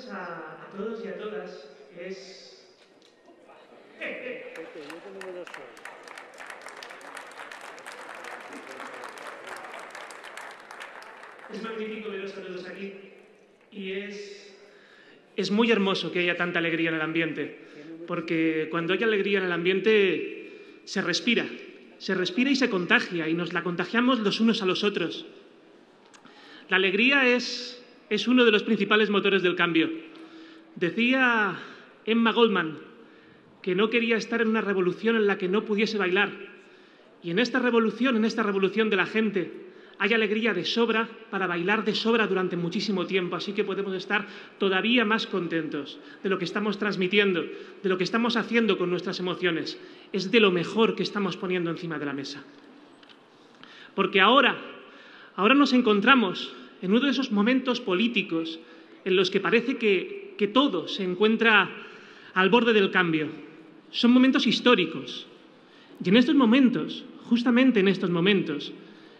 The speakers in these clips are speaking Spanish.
noches a todos y a todas. Es magnífico veros a todos aquí y es muy hermoso que haya tanta alegría en el ambiente, porque cuando hay alegría en el ambiente se respira y se contagia y nos la contagiamos los unos a los otros. La alegría es uno de los principales motores del cambio. Decía Emma Goldman que no quería estar en una revolución en la que no pudiese bailar. Y en esta revolución de la gente, hay alegría de sobra para bailar de sobra durante muchísimo tiempo. Así que podemos estar todavía más contentos de lo que estamos transmitiendo, de lo que estamos haciendo con nuestras emociones. Es de lo mejor que estamos poniendo encima de la mesa. Porque ahora nos encontramos en uno de esos momentos políticos en los que parece que todo se encuentra al borde del cambio. Son momentos históricos. Y en estos momentos, justamente en estos momentos,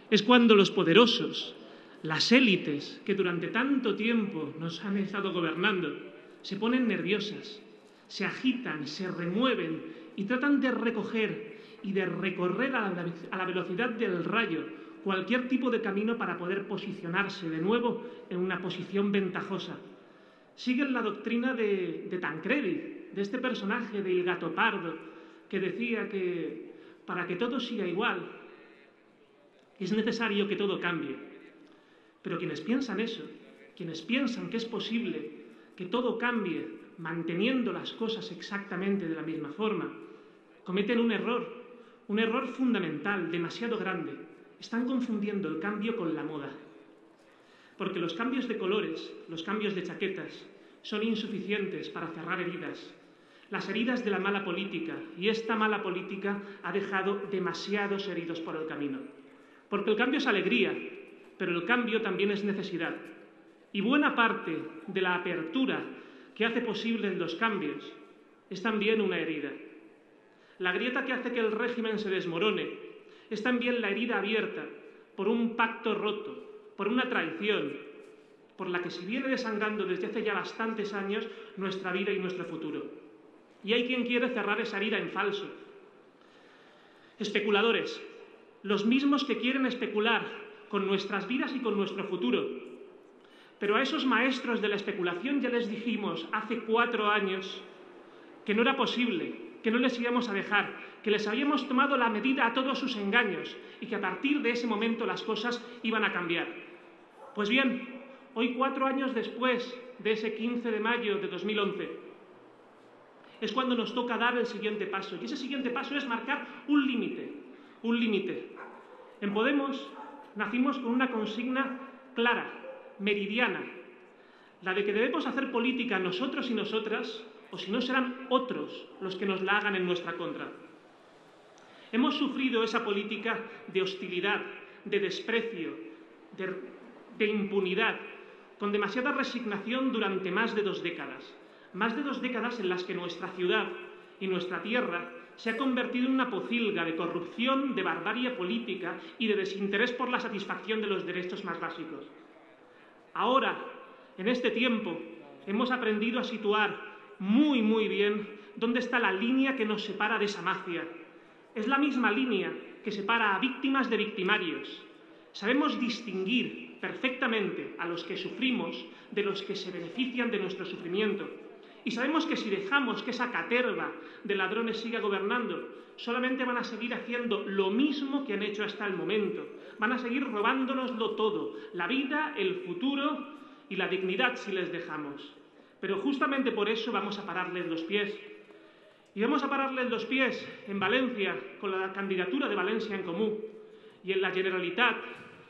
es cuando los poderosos, las élites que durante tanto tiempo nos han estado gobernando, se ponen nerviosas, se agitan, se remueven y tratan de recoger y de recorrer a la velocidad del rayo cualquier tipo de camino para poder posicionarse de nuevo en una posición ventajosa. Siguen la doctrina de Tancredi, de este personaje del Gato Pardo, que decía que para que todo siga igual es necesario que todo cambie. Pero quienes piensan eso, quienes piensan que es posible que todo cambie manteniendo las cosas exactamente de la misma forma, cometen un error fundamental, demasiado grande. Están confundiendo el cambio con la moda. Porque los cambios de colores, los cambios de chaquetas, son insuficientes para cerrar heridas. Las heridas de la mala política, y esta mala política ha dejado demasiados heridos por el camino. Porque el cambio es alegría, pero el cambio también es necesidad. Y buena parte de la apertura que hace posible los cambios es también una herida. La grieta que hace que el régimen se desmorone es también la herida abierta por un pacto roto, por una traición, por la que se viene desangrando desde hace ya bastantes años nuestra vida y nuestro futuro. Y hay quien quiere cerrar esa herida en falso. Especuladores, los mismos que quieren especular con nuestras vidas y con nuestro futuro. Pero a esos maestros de la especulación ya les dijimos hace 4 años que no era posible, que no les íbamos a dejar, que les habíamos tomado la medida a todos sus engaños y que a partir de ese momento las cosas iban a cambiar. Pues bien, hoy 4 años después de ese 15 de mayo de 2011, es cuando nos toca dar el siguiente paso. Y ese siguiente paso es marcar un límite. En Podemos nacimos con una consigna clara, meridiana, la de que debemos hacer política nosotros y nosotras, o si no serán otros los que nos la hagan en nuestra contra. Hemos sufrido esa política de hostilidad, de desprecio, de impunidad, con demasiada resignación durante más de 2 décadas. Más de 2 décadas en las que nuestra ciudad y nuestra tierra se ha convertido en una pocilga de corrupción, de barbarie política y de desinterés por la satisfacción de los derechos más básicos. Ahora, en este tiempo, hemos aprendido a situar muy bien dónde está la línea que nos separa de esa mafia. Es la misma línea que separa a víctimas de victimarios. Sabemos distinguir perfectamente a los que sufrimos de los que se benefician de nuestro sufrimiento. Y sabemos que si dejamos que esa caterva de ladrones siga gobernando, solamente van a seguir haciendo lo mismo que han hecho hasta el momento. Van a seguir robándonoslo todo, la vida, el futuro y la dignidad si les dejamos. Pero justamente por eso vamos a pararles los pies. Y vamos a pararles los pies en Valencia con la candidatura de Valencia en Comú y en la Generalitat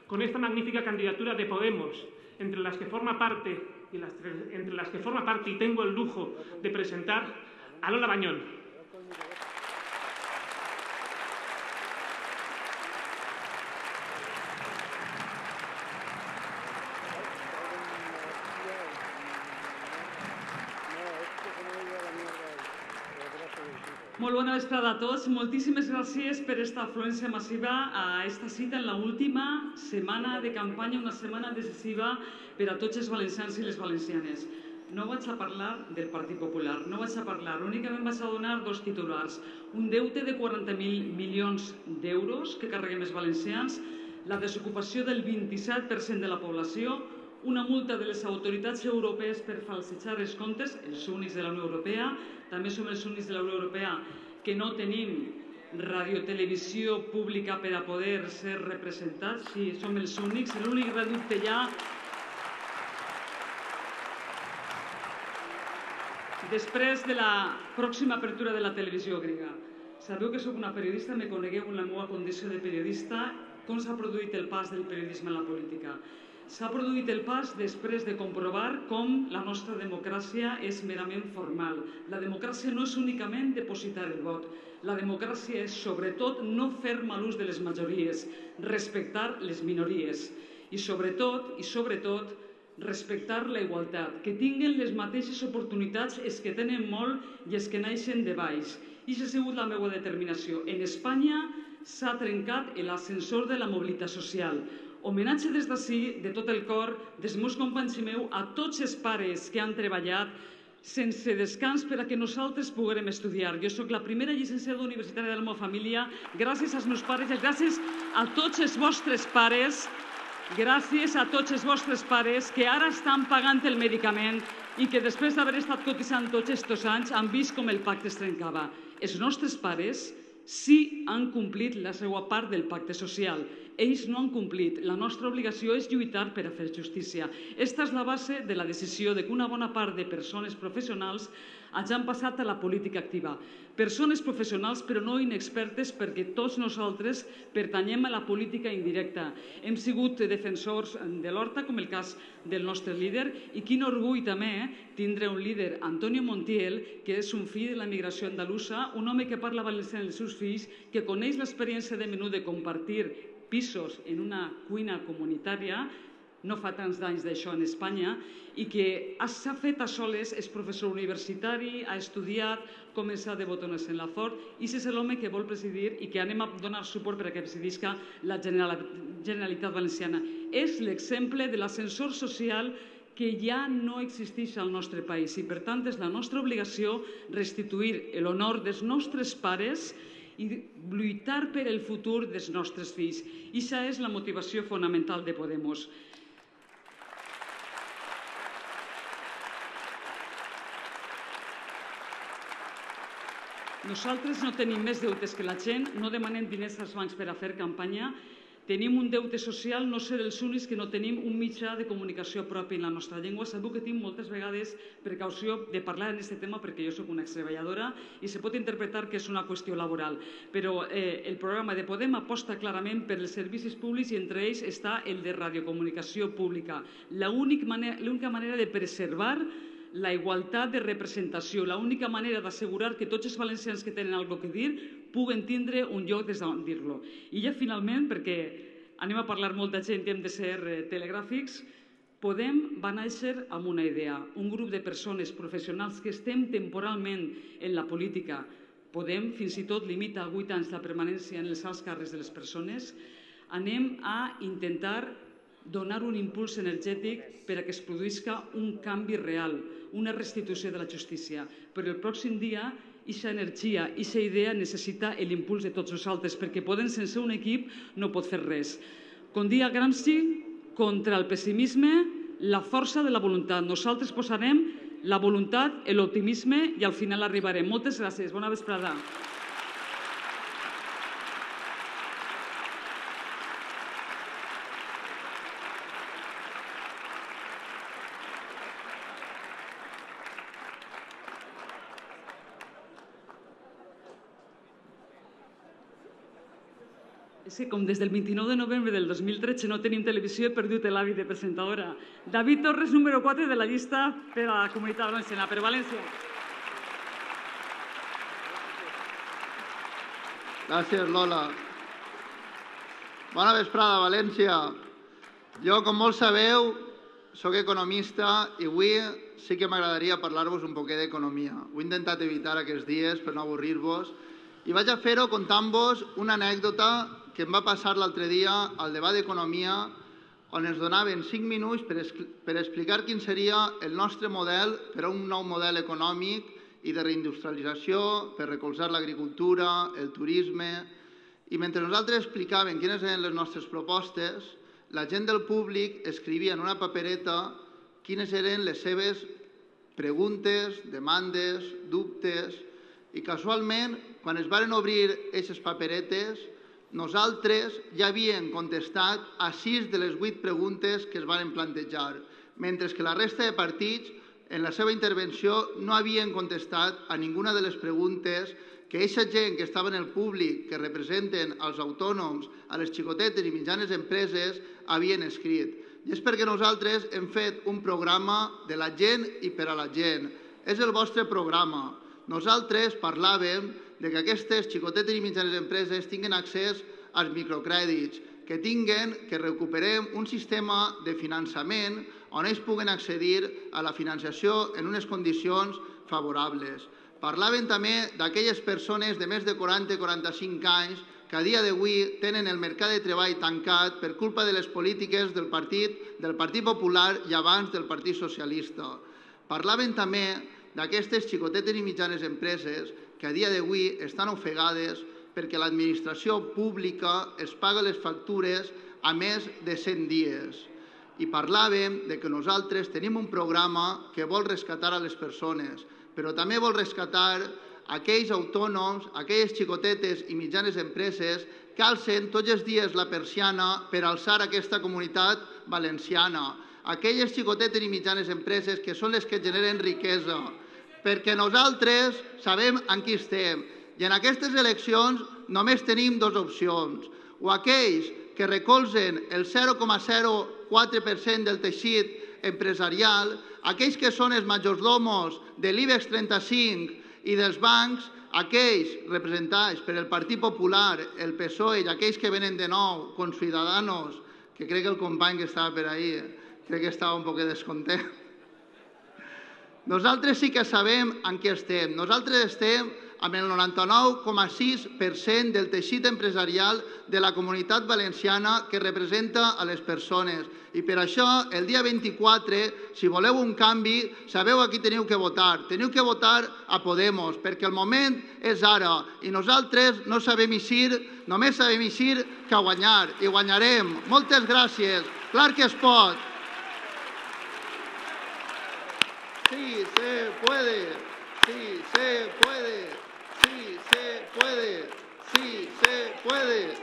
con esta magnífica candidatura de Podemos, entre las que forma parte y tengo el lujo de presentar a Lola Bañón. Molt bona vesprada a tots. Moltíssimes gràcies per esta afluència massiva a esta cita en l'última setmana de campanya, una setmana decisiva per a tots els valencians i les valencianes. no vaig a parlar del Partit Popular, no vaig a parlar, únicament vaig a donar dos titulars. Un deute de 40.000 milions d'euros que carreguem els valencians, la desocupació del 27% de la població, una multa de les autoritats europees per falsejar els comptes, els únics de la Unió Europea, també som els únics de la Unió Europea que no tenim radiotelevisió pública per a poder ser representats, sí, som els únics, l'únic reducte ja. Després de la pròxima apertura de la televisió grega, sabeu que sóc una periodista, me conegueu en la meva condició de periodista, com s'ha produït el pas del periodisme a la política. S'ha produït el pas després de comprovar com la nostra democràcia és merament formal. La democràcia no és únicament depositar el vot. La democràcia és, sobretot, no fer mal ús de les majories, respectar les minories i, sobretot, respectar la igualtat, que tinguin les mateixes oportunitats els que tenen molt i els que naixen de baix. I això ha sigut la meva determinació. En Espanya s'ha trencat l'ascensor de la mobilitat social. Homenatge des d'ací, de tot el cor, dels meus companys i meu, a tots els pares que han treballat sense descans per a que nosaltres poguérem estudiar. Jo sóc la primera llicenciada universitària de la meva família, gràcies als meus pares i gràcies a tots els vostres pares, que ara estan pagant el medicament i que després d'haver estat cotitzant tots aquests anys han vist com el pacte es trencava. Els nostres pares sí han complit la seva part del pacte social. Ells no han complit. La nostra obligació és lluitar per a fer justícia. Aquesta és la base de la decisió que una bona part de persones professionals hagin passat a la política activa. Persones professionals però no inexpertes, perquè tots nosaltres pertanyem a la política indirecta. Hem sigut defensors de l'horta, com el cas del nostre líder, i quin orgull també tindre un líder, Antonio Montiel, que és un fill de la migració andalusa, un home que parla valencià amb els seus fills, que coneix l'experiència de menú de compartir pisos en una cuina comunitària, no fa tants d'anys d'això en Espanya, i que s'ha fet a soles, és professor universitari, ha estudiat com s'ha de botones en la fort, i és l'home que vol presidir i que anem a donar suport perquè presidisca la Generalitat Valenciana. És l'exemple de l'ascensor social que ja no existeix al nostre país i, per tant, és la nostra obligació restituir l'honor dels nostres pares i lluitar per el futur dels nostres fills. I aquesta és la motivació fonamental de Podemos. Nosaltres no tenim més deutes que la gent, no demanem diners als bancs per a fer campanya, tenim un deute social, no ser els únics que no tenim un mitjà de comunicació propi en la nostra llengua. Sabeu que tinc moltes vegades precaució de parlar en aquest tema perquè jo soc una extreballadora i se pot interpretar que és una qüestió laboral. Però el programa de Podem aposta clarament per els servicis públics i entre ells està el de radiocomunicació pública. L'única manera de preservar la igualtat de representació, l'única manera d'assegurar que tots els valencians que tenen alguna cosa a dir puguen tindre un lloc des d'on dir-lo. I ja finalment, perquè anem a parlar molta gent i hem de ser telegràfics, Podem va néixer amb una idea, un grup de persones professionals que estem temporalment en la política. Podem fins i tot limita a 8 anys la permanència en els alts càrrecs de les persones. Anem a intentar donar un impuls energètic per a que es produïsca un canvi real, una restitució de la justícia. Però el pròxim dia, aquesta energia, aquesta idea necessita l'impuls de tots nosaltres, perquè Podem sense un equip no pot fer res. Com dia Gramsci, contra el pessimisme, la força de la voluntat. Nosaltres posarem la voluntat, l'optimisme i al final arribarem. Moltes gràcies. Bona vesprada. És que com des del 29 de novembre del 2013 no tenim televisió, he perdut l'hàbit de presentadora. David Torres, número 4 de la llista per a la Comunitat Valenciana, per València. Gràcies, Lola. Bona vesprada, València. Jo, com molts sabeu, soc economista i avui sí que m'agradaria parlar-vos un poquet d'economia. Ho he intentat evitar aquests dies per no avorrir-vos i vaig a fer-ho contant-vos una anècdota que em va passar l'altre dia al debat d'economia on ens donaven 5 minuts per explicar quin seria el nostre model per a un nou model econòmic i de reindustrialització, per recolzar l'agricultura, el turisme. I mentre nosaltres explicàvem quines eren les nostres propostes, la gent del públic escrivia en una papereta quines eren les seves preguntes, demandes, dubtes, i casualment, quan es varen obrir aquestes paperetes, nosaltres ja havíem contestat a 6 de les 8 preguntes que es varen plantejar, mentre que la resta de partits, en la seva intervenció, no havien contestat a ninguna de les preguntes que aquesta gent que estava en el públic, que representen els autònoms, a les xicotetes i mitjanes empreses, havien escrit. I és perquè nosaltres hem fet un programa de la gent i per a la gent. És el vostre programa. Nosaltres parlàvem que aquestes xicotetes i mitjanes empreses tinguin accés als microcrèdits, que recuperem un sistema de finançament on ells puguen accedir a la financiació en unes condicions favorables. Parlaven també d'aquelles persones de més de 40-45 anys que a dia d'avui tenen el mercat de treball tancat per culpa de les polítiques del Partit Popular i abans del Partit Socialista. Parlaven també d'aquestes xicotetes i mitjanes empreses que a dia d'avui estan ofegades perquè l'administració pública es paga les factures a més de 100 dies. I parlàvem que nosaltres tenim un programa que vol rescatar a les persones, però també vol rescatar aquells autònoms, aquelles xicotetes i mitjanes empreses que alcen tots els dies la persiana per alçar aquesta comunitat valenciana. Aquelles xicotetes i mitjanes empreses que són les que generen riquesa, perquè nosaltres sabem en qui estem. I en aquestes eleccions només tenim 2 opcions. O aquells que recolzen el 0,04% del teixit empresarial, aquells que són els majordomos de l'IBEX 35 i dels bancs, aquells representats per el Partit Popular, el PSOE i aquells que venen de nou, com Ciudadanos, que crec que el company que estava per ahí, crec que estava un poc descontent. Nosaltres sí que sabem en què estem. Nosaltres estem amb el 99,6% del teixit empresarial de la comunitat valenciana que representa a les persones. I per això, el dia 24, si voleu un canvi, sabeu a qui teniu que votar. Teniu que votar a Podemos, perquè el moment és ara. I nosaltres no sabem eixir, només sabem eixir que guanyar. I guanyarem. Moltes gràcies. Clar que es pot. Sí se puede. Sí se puede. Sí se puede. Sí se puede.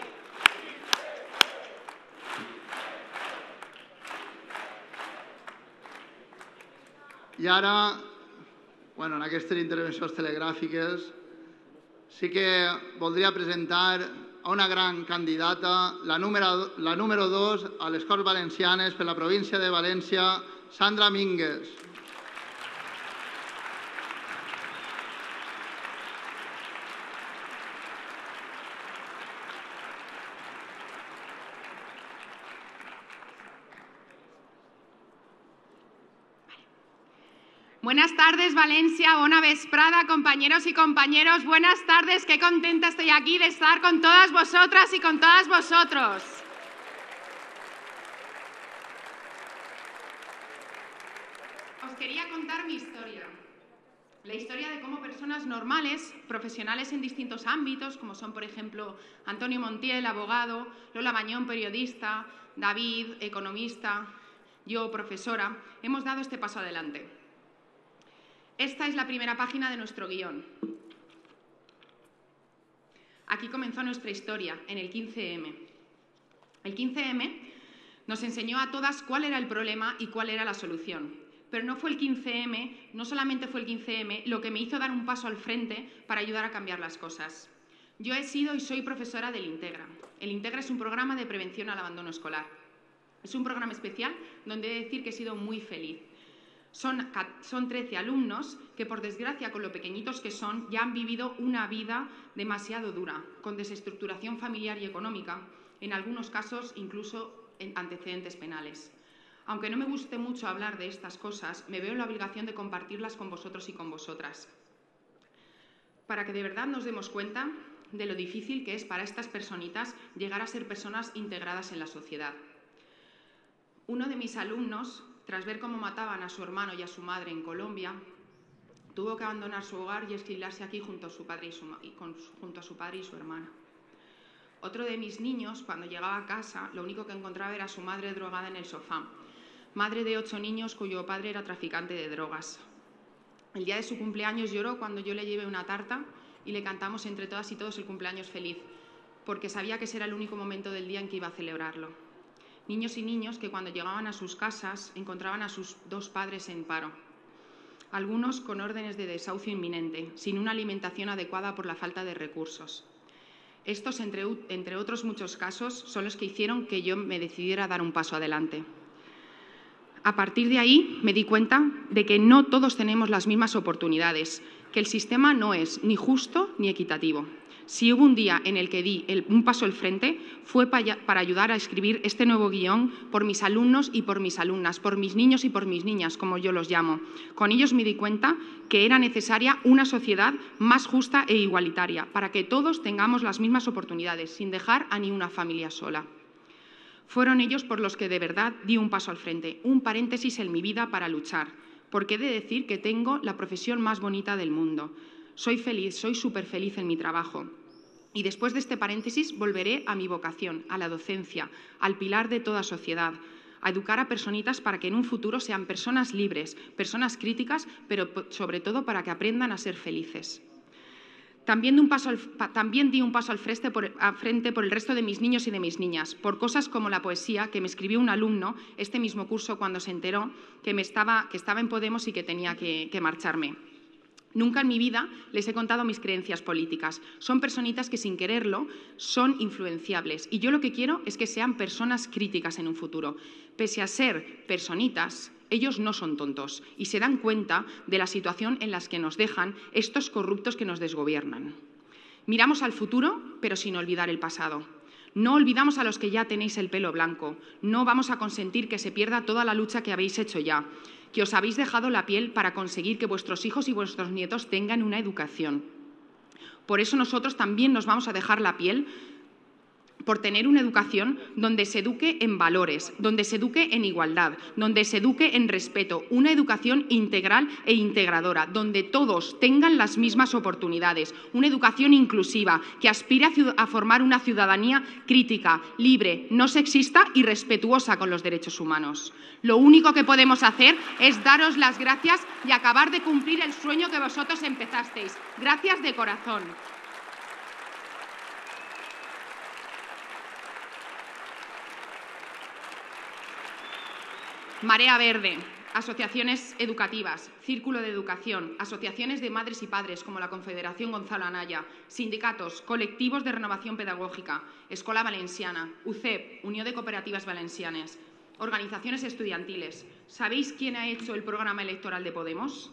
I ara, en aquestes intervencions telegràfiques, sí que voldria presentar a una gran candidata, la número 2 a les Corts Valencianes per la província de València, Sandra Mínguez. Buenas tardes, Valencia. Bona vesprada, compañeros y compañeros. Buenas tardes. Qué contenta estoy aquí de estar con todas vosotras y con todos vosotros. Os quería contar mi historia. La historia de cómo personas normales, profesionales en distintos ámbitos, como son, por ejemplo, Antonio Montiel, abogado, Lola Bañón, periodista, David, economista, yo, profesora, hemos dado este paso adelante. Esta es la primera página de nuestro guión. Aquí comenzó nuestra historia, en el 15M. El 15M nos enseñó a todas cuál era el problema y cuál era la solución. Pero no fue el 15M, no solamente fue el 15M, lo que me hizo dar un paso al frente para ayudar a cambiar las cosas. Yo he sido y soy profesora del Integra. El Integra es un programa de prevención al abandono escolar. Es un programa especial donde he de decir que he sido muy feliz. Son 13 alumnos que, por desgracia, con lo pequeñitos que son, ya han vivido una vida demasiado dura, con desestructuración familiar y económica, en algunos casos incluso en antecedentes penales. Aunque no me guste mucho hablar de estas cosas, me veo en la obligación de compartirlas con vosotros y con vosotras, para que de verdad nos demos cuenta de lo difícil que es para estas personitas llegar a ser personas integradas en la sociedad. Uno de mis alumnos, tras ver cómo mataban a su hermano y a su madre en Colombia, tuvo que abandonar su hogar y exiliarse aquí junto a su padre y su hermana. Otro de mis niños, cuando llegaba a casa, lo único que encontraba era a su madre drogada en el sofá. Madre de 8 niños cuyo padre era traficante de drogas. El día de su cumpleaños lloró cuando yo le llevé una tarta y le cantamos entre todas y todos el cumpleaños feliz, porque sabía que ese era el único momento del día en que iba a celebrarlo. Niños y niños que cuando llegaban a sus casas encontraban a sus 2 padres en paro. Algunos con órdenes de desahucio inminente, sin una alimentación adecuada por la falta de recursos. Estos, entre otros muchos casos, son los que hicieron que yo me decidiera a dar un paso adelante. A partir de ahí me di cuenta de que no todos tenemos las mismas oportunidades, que el sistema no es ni justo ni equitativo. Si hubo un día en el que di un paso al frente, fue para ayudar a escribir este nuevo guión por mis alumnos y por mis alumnas, por mis niños y por mis niñas, como yo los llamo. Con ellos me di cuenta que era necesaria una sociedad más justa e igualitaria, para que todos tengamos las mismas oportunidades, sin dejar a ni una familia sola. Fueron ellos por los que de verdad di un paso al frente, un paréntesis en mi vida para luchar, porque he de decir que tengo la profesión más bonita del mundo. Soy feliz, soy súper feliz en mi trabajo. Y después de este paréntesis volveré a mi vocación, a la docencia, al pilar de toda sociedad, a educar a personitas para que en un futuro sean personas libres, personas críticas, pero sobre todo para que aprendan a ser felices. También di un paso al frente por el resto de mis niños y de mis niñas, por cosas como la poesía que me escribió un alumno este mismo curso cuando se enteró que estaba en Podemos y que tenía que marcharme. Nunca en mi vida les he contado mis creencias políticas. Son personitas que sin quererlo son influenciables y yo lo que quiero es que sean personas críticas en un futuro. Pese a ser personitas, ellos no son tontos y se dan cuenta de la situación en la que nos dejan estos corruptos que nos desgobiernan. Miramos al futuro, pero sin olvidar el pasado. No olvidamos a los que ya tenéis el pelo blanco. No vamos a consentir que se pierda toda la lucha que habéis hecho ya, que os habéis dejado la piel para conseguir que vuestros hijos y vuestros nietos tengan una educación. Por eso nosotros también nos vamos a dejar la piel por tener una educación donde se eduque en valores, donde se eduque en igualdad, donde se eduque en respeto, una educación integral e integradora, donde todos tengan las mismas oportunidades, una educación inclusiva que aspire a formar una ciudadanía crítica, libre, no sexista y respetuosa con los derechos humanos. Lo único que podemos hacer es daros las gracias y acabar de cumplir el sueño que vosotros empezasteis. Gracias de corazón. Marea Verde, asociaciones educativas, Círculo de Educación, asociaciones de madres y padres como la Confederación Gonzalo Anaya, sindicatos, colectivos de renovación pedagógica, Escola Valenciana, UCEP, Unión de Cooperativas Valencianes, organizaciones estudiantiles. ¿Sabéis quién ha hecho el programa electoral de Podemos?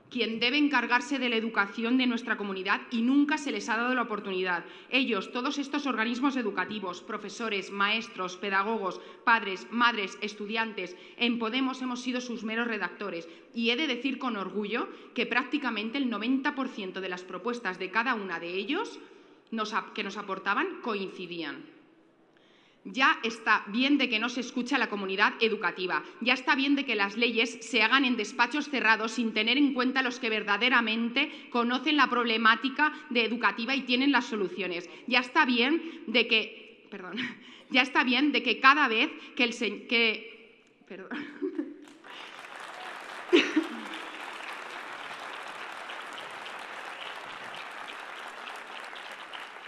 Quien debe encargarse de la educación de nuestra comunidad y nunca se les ha dado la oportunidad. Ellos, todos estos organismos educativos, profesores, maestros, pedagogos, padres, madres, estudiantes, en Podemos hemos sido sus meros redactores. Y he de decir con orgullo que prácticamente el 90% de las propuestas de cada una de ellos que nos aportaban coincidían. Ya está bien de que no se escuche a la comunidad educativa, ya está bien de que las leyes se hagan en despachos cerrados sin tener en cuenta a los que verdaderamente conocen la problemática educativa y tienen las soluciones. Ya está bien de que, cada vez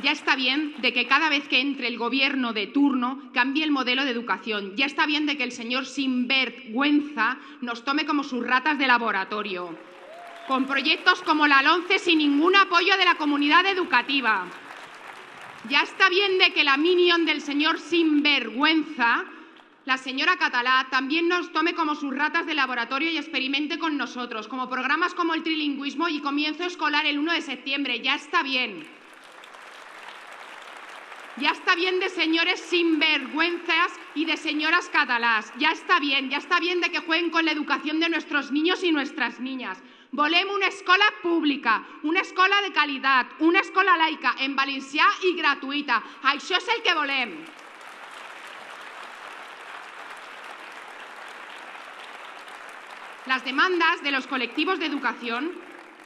Ya está bien de que cada vez que entre el gobierno de turno cambie el modelo de educación. Ya está bien de que el señor sinvergüenza nos tome como sus ratas de laboratorio, con proyectos como la LOMCE sin ningún apoyo de la comunidad educativa. Ya está bien de que la minion del señor sinvergüenza, la señora Catalá, también nos tome como sus ratas de laboratorio y experimente con nosotros, como programas como el trilingüismo y comienzo escolar el 1 de septiembre. Ya está bien. Ya está bien de señores sinvergüenzas y de señoras catalás. Ya está bien de que jueguen con la educación de nuestros niños y nuestras niñas. Volem una escola pública, una escola de calidad, una escola laica, en valencià i gratuïta. Això és el que volem. Las demandas de los colectivos de educación,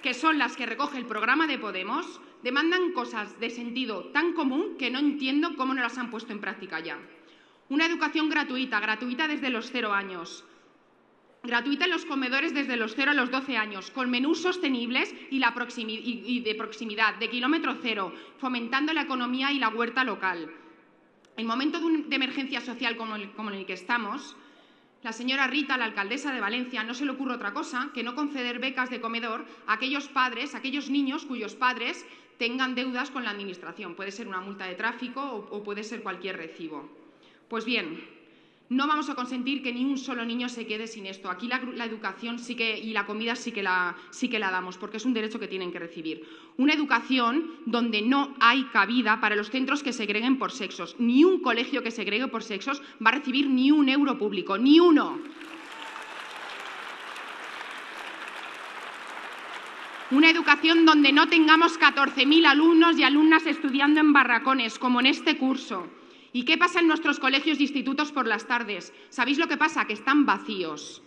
que son las que recoge el programa de Podemos, demandan cosas de sentido tan común que no entiendo cómo no las han puesto en práctica ya. Una educación gratuita desde los 0 años, gratuita en los comedores desde los 0 a los 12 años, con menús sostenibles y de proximidad, de kilómetro cero, fomentando la economía y la huerta local. En momento de emergencia social como en el que estamos, la señora Rita, la alcaldesa de Valencia, no se le ocurre otra cosa que no conceder becas de comedor a aquellos padres, a aquellos niños cuyos padres tengan deudas con la Administración. Puede ser una multa de tráfico o puede ser cualquier recibo. Pues bien, no vamos a consentir que ni un solo niño se quede sin esto. Aquí la educación y la comida sí que la damos, porque es un derecho que tienen que recibir. Una educación donde no hay cabida para los centros que segreguen por sexos. Ni un colegio que segregue por sexos va a recibir ni un euro público, ni uno. Una educación donde no tengamos 14.000 alumnos y alumnas estudiando en barracones, como en este curso. ¿Y qué pasa en nuestros colegios y institutos por las tardes? ¿Sabéis lo que pasa? Que están vacíos.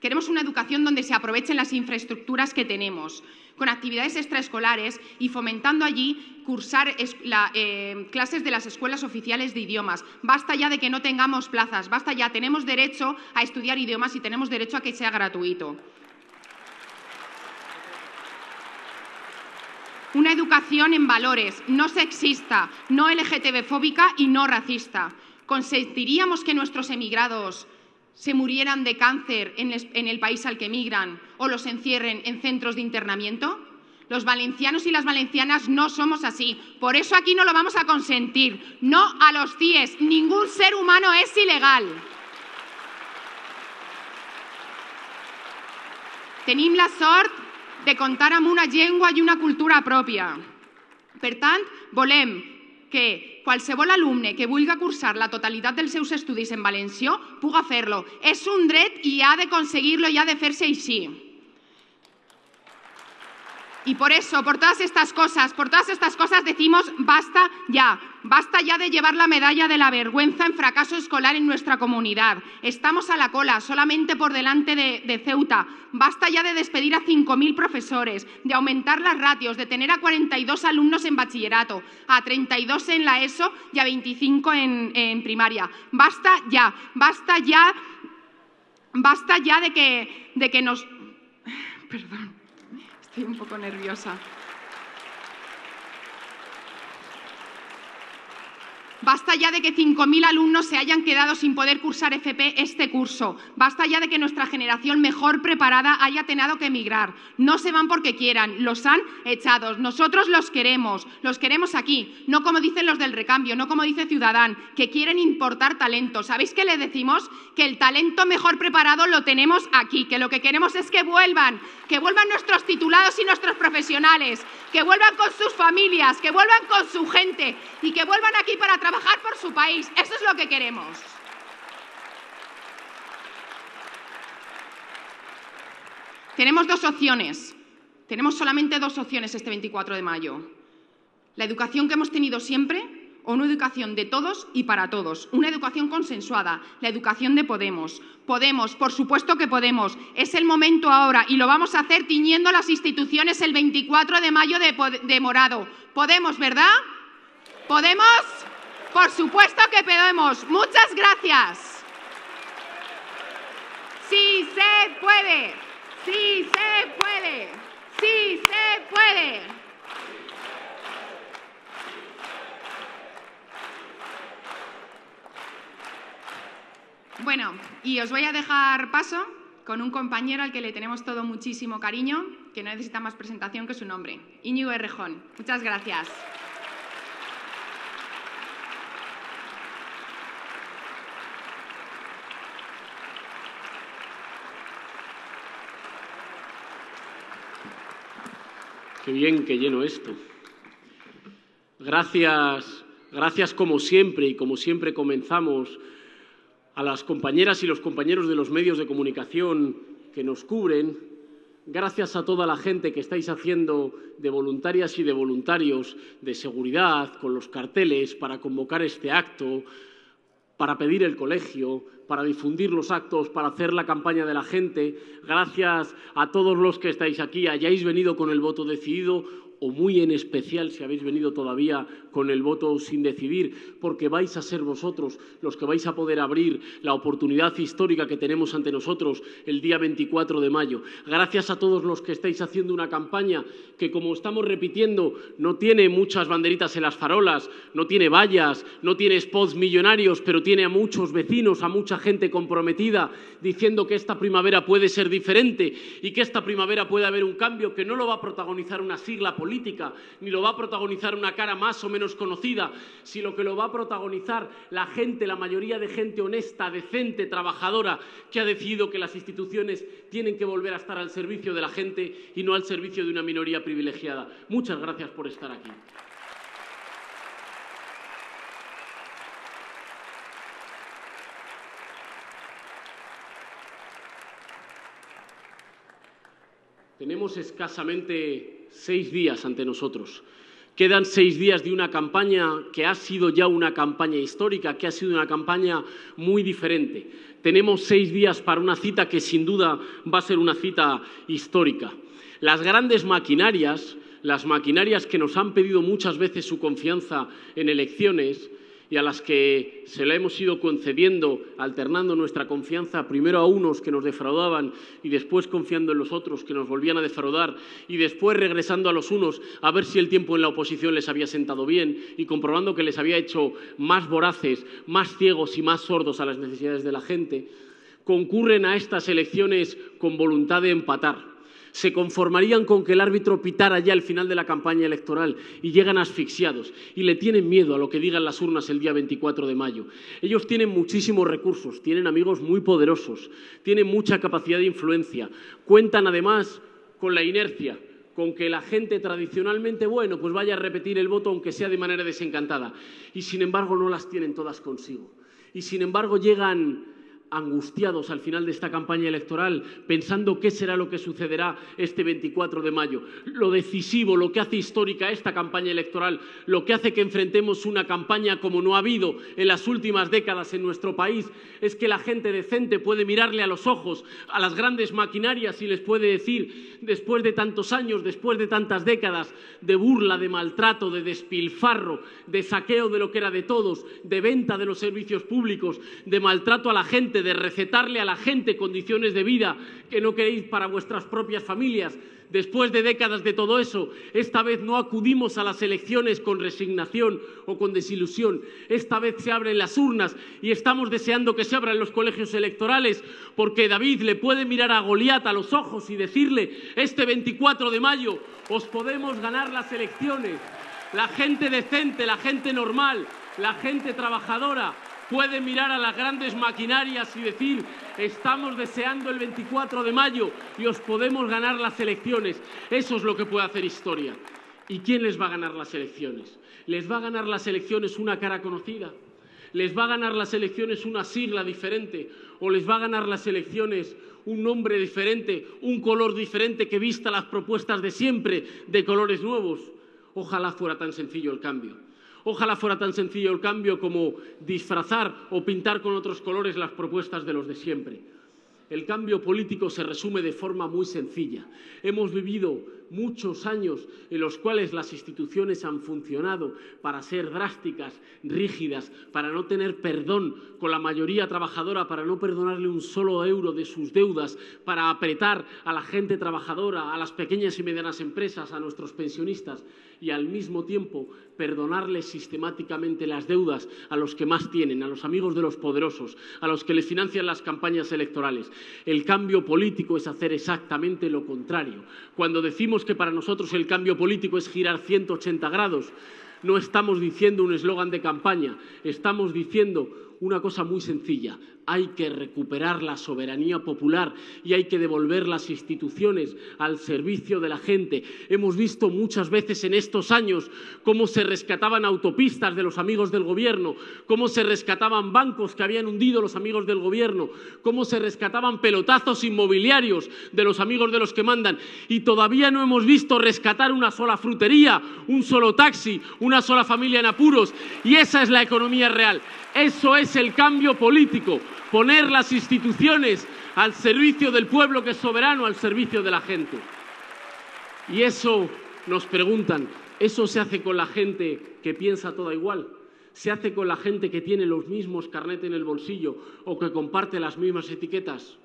Queremos una educación donde se aprovechen las infraestructuras que tenemos, con actividades extraescolares y fomentando allí cursar clases de las escuelas oficiales de idiomas. Basta ya de que no tengamos plazas, basta ya, tenemos derecho a estudiar idiomas y tenemos derecho a que sea gratuito. Una educación en valores, no sexista, no LGTB-fóbica y no racista. ¿Consentiríamos que nuestros emigrados se murieran de cáncer en el país al que emigran o los encierren en centros de internamiento? Los valencianos y las valencianas no somos así. Por eso aquí no lo vamos a consentir. No a los CIES. Ningún ser humano es ilegal. Tenim la sort de comptar amb una llengua i una cultura pròpia. Per tant, volem que qualsevol alumne que vulgui cursar la totalitat dels seus estudis en valencià puga fer-lo. És un dret i ha de conseguir-lo i ha de fer-se així. Y por eso, por todas estas cosas decimos basta ya de llevar la medalla de la vergüenza en fracaso escolar en nuestra comunidad. Estamos a la cola, solamente por delante de Ceuta. Basta ya de despedir a 5.000 profesores, de aumentar las ratios, de tener a 42 alumnos en bachillerato, a 32 en la ESO y a 25 en primaria. Basta ya de que nos... Perdón. Estoy un poco nerviosa. Basta ya de que 5.000 alumnos se hayan quedado sin poder cursar FP este curso. Basta ya de que nuestra generación mejor preparada haya tenido que emigrar. No se van porque quieran, los han echado. Nosotros los queremos aquí, no como dicen los del recambio, no como dice Ciudadán, que quieren importar talento. ¿Sabéis qué le decimos? Que el talento mejor preparado lo tenemos aquí, que lo que queremos es que vuelvan nuestros titulados y nuestros profesionales, que vuelvan con sus familias, que vuelvan con su gente y que vuelvan aquí para trabajar por su país. Eso es lo que queremos. Tenemos dos opciones. Tenemos solamente dos opciones este 24 de mayo. La educación que hemos tenido siempre o una educación de todos y para todos. Una educación consensuada, la educación de Podemos. Podemos, por supuesto que podemos. Es el momento ahora y lo vamos a hacer tiñendo las instituciones el 24 de mayo de morado. Podemos, ¿verdad? ¿Podemos? Por supuesto que podemos. Muchas gracias. Sí se puede. Sí se puede. Sí se puede. Bueno, y os voy a dejar paso con un compañero al que le tenemos todo muchísimo cariño, que no necesita más presentación que su nombre, Íñigo Errejón. Muchas gracias. Qué bien que lleno esto. Gracias como siempre, y como siempre comenzamos, a las compañeras y los compañeros de los medios de comunicación que nos cubren. Gracias a toda la gente que estáis haciendo de voluntarias y de voluntarios de seguridad con los carteles para convocar este acto, para pedir el colegio, para difundir los actos, para hacer la campaña de la gente. Gracias a todos los que estáis aquí, hayáis venido con el voto decidido o muy en especial si habéis venido todavía con el voto sin decidir, porque vais a ser vosotros los que vais a poder abrir la oportunidad histórica que tenemos ante nosotros el día 24 de mayo. Gracias a todos los que estáis haciendo una campaña que, como estamos repitiendo, no tiene muchas banderitas en las farolas, no tiene vallas, no tiene spots millonarios, pero tiene a muchos vecinos, a mucha gente comprometida, diciendo que esta primavera puede ser diferente y que esta primavera puede haber un cambio que no lo va a protagonizar una sigla política, ni lo va a protagonizar una cara más o menos conocida, sino que lo va a protagonizar la gente, la mayoría de gente honesta, decente, trabajadora, que ha decidido que las instituciones tienen que volver a estar al servicio de la gente y no al servicio de una minoría privilegiada. Muchas gracias por estar aquí. Tenemos escasamente 6 días ante nosotros. Quedan 6 días de una campaña que ha sido ya una campaña histórica, que ha sido una campaña muy diferente. Tenemos 6 días para una cita que sin duda va a ser una cita histórica. Las grandes maquinarias, las maquinarias que nos han pedido muchas veces su confianza en elecciones y a las que se la hemos ido concediendo, alternando nuestra confianza primero a unos que nos defraudaban y después confiando en los otros que nos volvían a defraudar y después regresando a los unos a ver si el tiempo en la oposición les había sentado bien y comprobando que les había hecho más voraces, más ciegos y más sordos a las necesidades de la gente, concurren a estas elecciones con voluntad de empatar. Se conformarían con que el árbitro pitara ya al final de la campaña electoral y llegan asfixiados y le tienen miedo a lo que digan las urnas el día 24 de mayo. Ellos tienen muchísimos recursos, tienen amigos muy poderosos, tienen mucha capacidad de influencia, cuentan además con la inercia, con que la gente tradicionalmente, bueno, pues vaya a repetir el voto aunque sea de manera desencantada. Y sin embargo no las tienen todas consigo. Y sin embargo llegan angustiados al final de esta campaña electoral, pensando qué será lo que sucederá este 24 de mayo. Lo decisivo, lo que hace histórica esta campaña electoral, lo que hace que enfrentemos una campaña como no ha habido en las últimas décadas en nuestro país, es que la gente decente puede mirarle a los ojos a las grandes maquinarias y les puede decir, después de tantos años, después de tantas décadas de burla, de maltrato, de despilfarro, de saqueo de lo que era de todos, de venta de los servicios públicos, de maltrato a la gente, de recetarle a la gente condiciones de vida que no queréis para vuestras propias familias. Después de décadas de todo eso, esta vez no acudimos a las elecciones con resignación o con desilusión. Esta vez se abren las urnas y estamos deseando que se abran los colegios electorales porque David le puede mirar a Goliat a los ojos y decirle: este 24 de mayo os podemos ganar las elecciones. La gente decente, la gente normal, la gente trabajadora puede mirar a las grandes maquinarias y decir: estamos deseando el 24 de mayo y os podemos ganar las elecciones. Eso es lo que puede hacer historia. ¿Y quién les va a ganar las elecciones? ¿Les va a ganar las elecciones una cara conocida? ¿Les va a ganar las elecciones una sigla diferente? ¿O les va a ganar las elecciones un nombre diferente, un color diferente que vista las propuestas de siempre, de colores nuevos? Ojalá fuera tan sencillo el cambio. Ojalá fuera tan sencillo el cambio como disfrazar o pintar con otros colores las propuestas de los de siempre. El cambio político se resume de forma muy sencilla. Hemos vivido muchos años en los cuales las instituciones han funcionado para ser drásticas, rígidas, para no tener perdón con la mayoría trabajadora, para no perdonarle un solo euro de sus deudas, para apretar a la gente trabajadora, a las pequeñas y medianas empresas, a nuestros pensionistas y al mismo tiempo perdonarles sistemáticamente las deudas a los que más tienen, a los amigos de los poderosos, a los que les financian las campañas electorales. El cambio político es hacer exactamente lo contrario. Cuando decimos que para nosotros el cambio político es girar 180 grados, no estamos diciendo un eslogan de campaña, estamos diciendo una cosa muy sencilla: Hay que recuperar la soberanía popular y hay que devolver las instituciones al servicio de la gente. Hemos visto muchas veces en estos años cómo se rescataban autopistas de los amigos del gobierno, cómo se rescataban bancos que habían hundido los amigos del gobierno, cómo se rescataban pelotazos inmobiliarios de los amigos de los que mandan, y todavía no hemos visto rescatar una sola frutería, un solo taxi, una sola familia en apuros. Y esa es la economía real. Eso es el cambio político, poner las instituciones al servicio del pueblo que es soberano, al servicio de la gente. Y eso, nos preguntan, ¿eso se hace con la gente que piensa toda igual? ¿Se hace con la gente que tiene los mismos carnet en el bolsillo o que comparte las mismas etiquetas?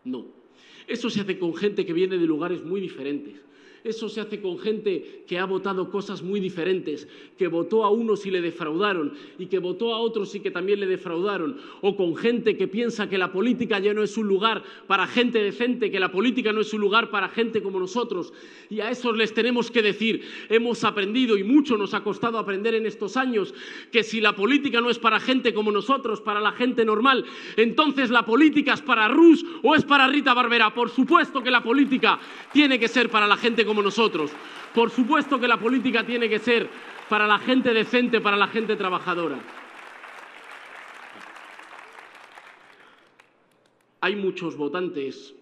No. Eso se hace con gente que viene de lugares muy diferentes. Eso se hace con gente que ha votado cosas muy diferentes, que votó a unos y le defraudaron, y que votó a otros y que también le defraudaron, o con gente que piensa que la política ya no es un lugar para gente decente, que la política no es un lugar para gente como nosotros. Y a esos les tenemos que decir, hemos aprendido, y mucho nos ha costado aprender en estos años, que si la política no es para gente como nosotros, para la gente normal, entonces la política es para Rus o es para Rita Barberá. Por supuesto que la política tiene que ser para la gente como nosotros. Por supuesto que la política tiene que ser para la gente decente, para la gente trabajadora. Hay muchos votantes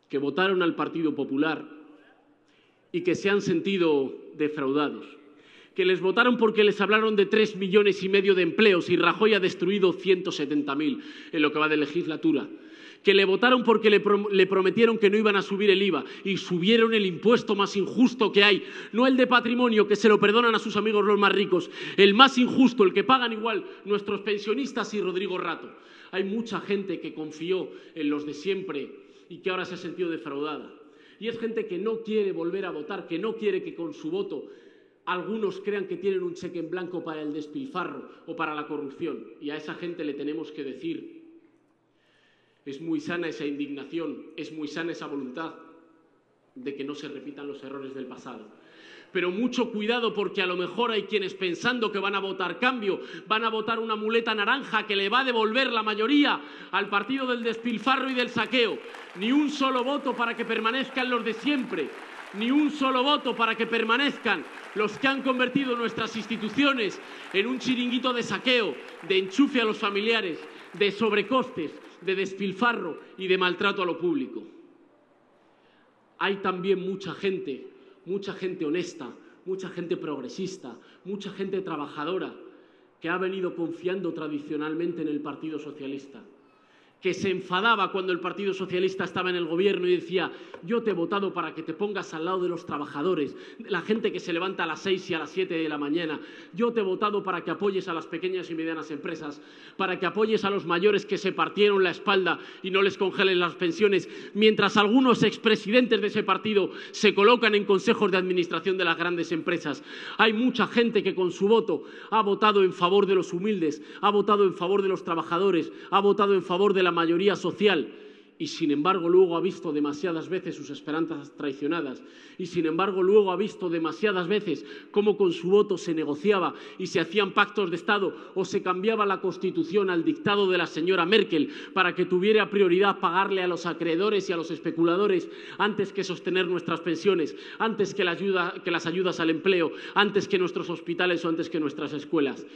que votaron al Partido Popular y que se han sentido defraudados, que les votaron porque les hablaron de 3,5 millones de empleos y Rajoy ha destruido 170.000 en lo que va de legislatura, que le votaron porque le prometieron que no iban a subir el IVA y subieron el impuesto más injusto que hay, no el de patrimonio, que se lo perdonan a sus amigos los más ricos, el más injusto, el que pagan igual nuestros pensionistas y Rodrigo Rato. Hay mucha gente que confió en los de siempre y que ahora se ha sentido defraudada. Y es gente que no quiere volver a votar, que no quiere que con su voto algunos crean que tienen un cheque en blanco para el despilfarro o para la corrupción. Y a esa gente le tenemos que decir: es muy sana esa indignación, es muy sana esa voluntad de que no se repitan los errores del pasado. Pero mucho cuidado, porque a lo mejor hay quienes, pensando que van a votar cambio, van a votar una muleta naranja que le va a devolver la mayoría al partido del despilfarro y del saqueo. Ni un solo voto para que permanezcan los de siempre, ni un solo voto para que permanezcan los que han convertido nuestras instituciones en un chiringuito de saqueo, de enchufe a los familiares, de sobrecostes, de despilfarro y de maltrato a lo público. Hay también mucha gente honesta, mucha gente progresista, mucha gente trabajadora que ha venido confiando tradicionalmente en el Partido Socialista, que se enfadaba cuando el Partido Socialista estaba en el gobierno y decía: yo te he votado para que te pongas al lado de los trabajadores, de la gente que se levanta a las 6 y a las 7 de la mañana. Yo te he votado para que apoyes a las pequeñas y medianas empresas, para que apoyes a los mayores que se partieron la espalda y no les congelen las pensiones, mientras algunos expresidentes de ese partido se colocan en consejos de administración de las grandes empresas. Hay mucha gente que con su voto ha votado en favor de los humildes, ha votado en favor de los trabajadores, ha votado en favor de la mayoría social, y sin embargo luego ha visto demasiadas veces sus esperanzas traicionadas, y sin embargo luego ha visto demasiadas veces cómo con su voto se negociaba y se hacían pactos de Estado o se cambiaba la Constitución al dictado de la señora Merkel para que tuviera prioridad pagarle a los acreedores y a los especuladores antes que sostener nuestras pensiones, antes que las ayudas al empleo, antes que nuestros hospitales o antes que nuestras escuelas.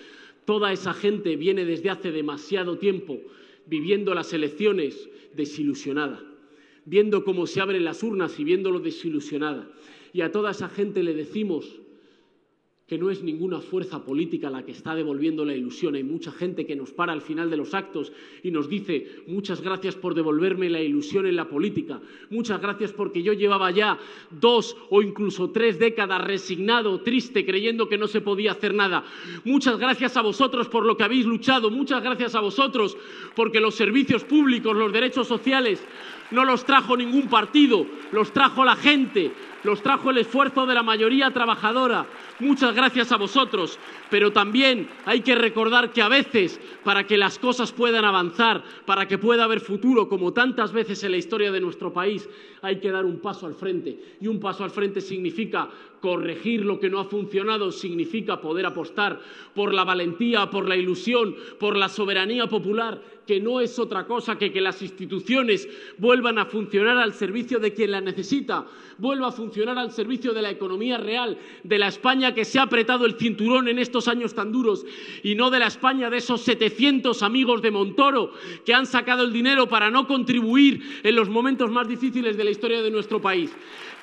Toda esa gente viene desde hace demasiado tiempo viviendo las elecciones desilusionada, viendo cómo se abren las urnas y viéndolo desilusionada. Y a toda esa gente le decimos que no es ninguna fuerza política la que está devolviendo la ilusión. Hay mucha gente que nos para al final de los actos y nos dice: muchas gracias por devolverme la ilusión en la política, muchas gracias porque yo llevaba ya 2 o incluso 3 décadas resignado, triste, creyendo que no se podía hacer nada. Muchas gracias a vosotros por lo que habéis luchado, muchas gracias a vosotros porque los servicios públicos, los derechos sociales no los trajo ningún partido, los trajo la gente, los trajo el esfuerzo de la mayoría trabajadora. Muchas gracias a vosotros, pero también hay que recordar que a veces, para que las cosas puedan avanzar, para que pueda haber futuro, como tantas veces en la historia de nuestro país, hay que dar un paso al frente. Y un paso al frente significa corregir lo que no ha funcionado, significa poder apostar por la valentía, por la ilusión, por la soberanía popular, que no es otra cosa que las instituciones vuelvan a funcionar al servicio de quien la necesita, vuelva a funcionar al servicio de la economía real, de la España que se ha apretado el cinturón en estos años tan duros, y no de la España de esos 700 amigos de Montoro que han sacado el dinero para no contribuir en los momentos más difíciles de la historia de nuestro país.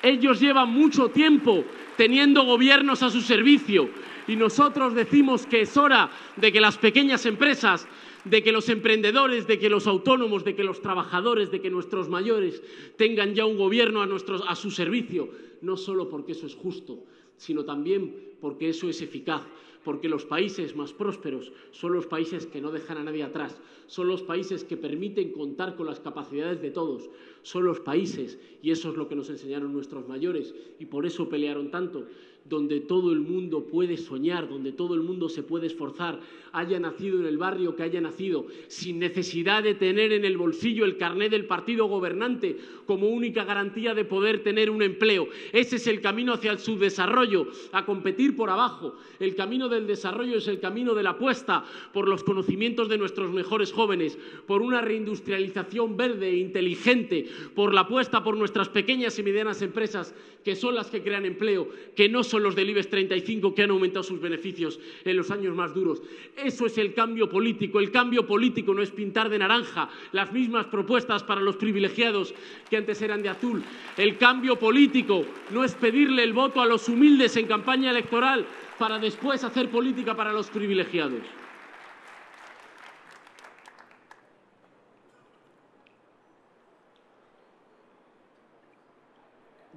Ellos llevan mucho tiempo teniendo gobiernos a su servicio, y nosotros decimos que es hora de que las pequeñas empresas, de que los emprendedores, de que los autónomos, de que los trabajadores, de que nuestros mayores tengan ya un gobierno a su servicio, no solo porque eso es justo, sino también porque eso es eficaz, porque los países más prósperos son los países que no dejan a nadie atrás, son los países que permiten contar con las capacidades de todos, son los países, y eso es lo que nos enseñaron nuestros mayores, y por eso pelearon tanto, donde todo el mundo puede soñar, donde todo el mundo se puede esforzar, haya nacido en el barrio que haya nacido, sin necesidad de tener en el bolsillo el carné del partido gobernante como única garantía de poder tener un empleo. Ese es el camino hacia el subdesarrollo, a competir por abajo. El camino del desarrollo es el camino de la apuesta por los conocimientos de nuestros mejores jóvenes, por una reindustrialización verde e inteligente, por la apuesta por nuestras pequeñas y medianas empresas, que son las que crean empleo, que no son los del IBEX 35 que han aumentado sus beneficios en los años más duros. Eso es el cambio político. El cambio político no es pintar de naranja las mismas propuestas para los privilegiados que antes eran de azul. El cambio político no es pedirle el voto a los humildes en campaña electoral para después hacer política para los privilegiados.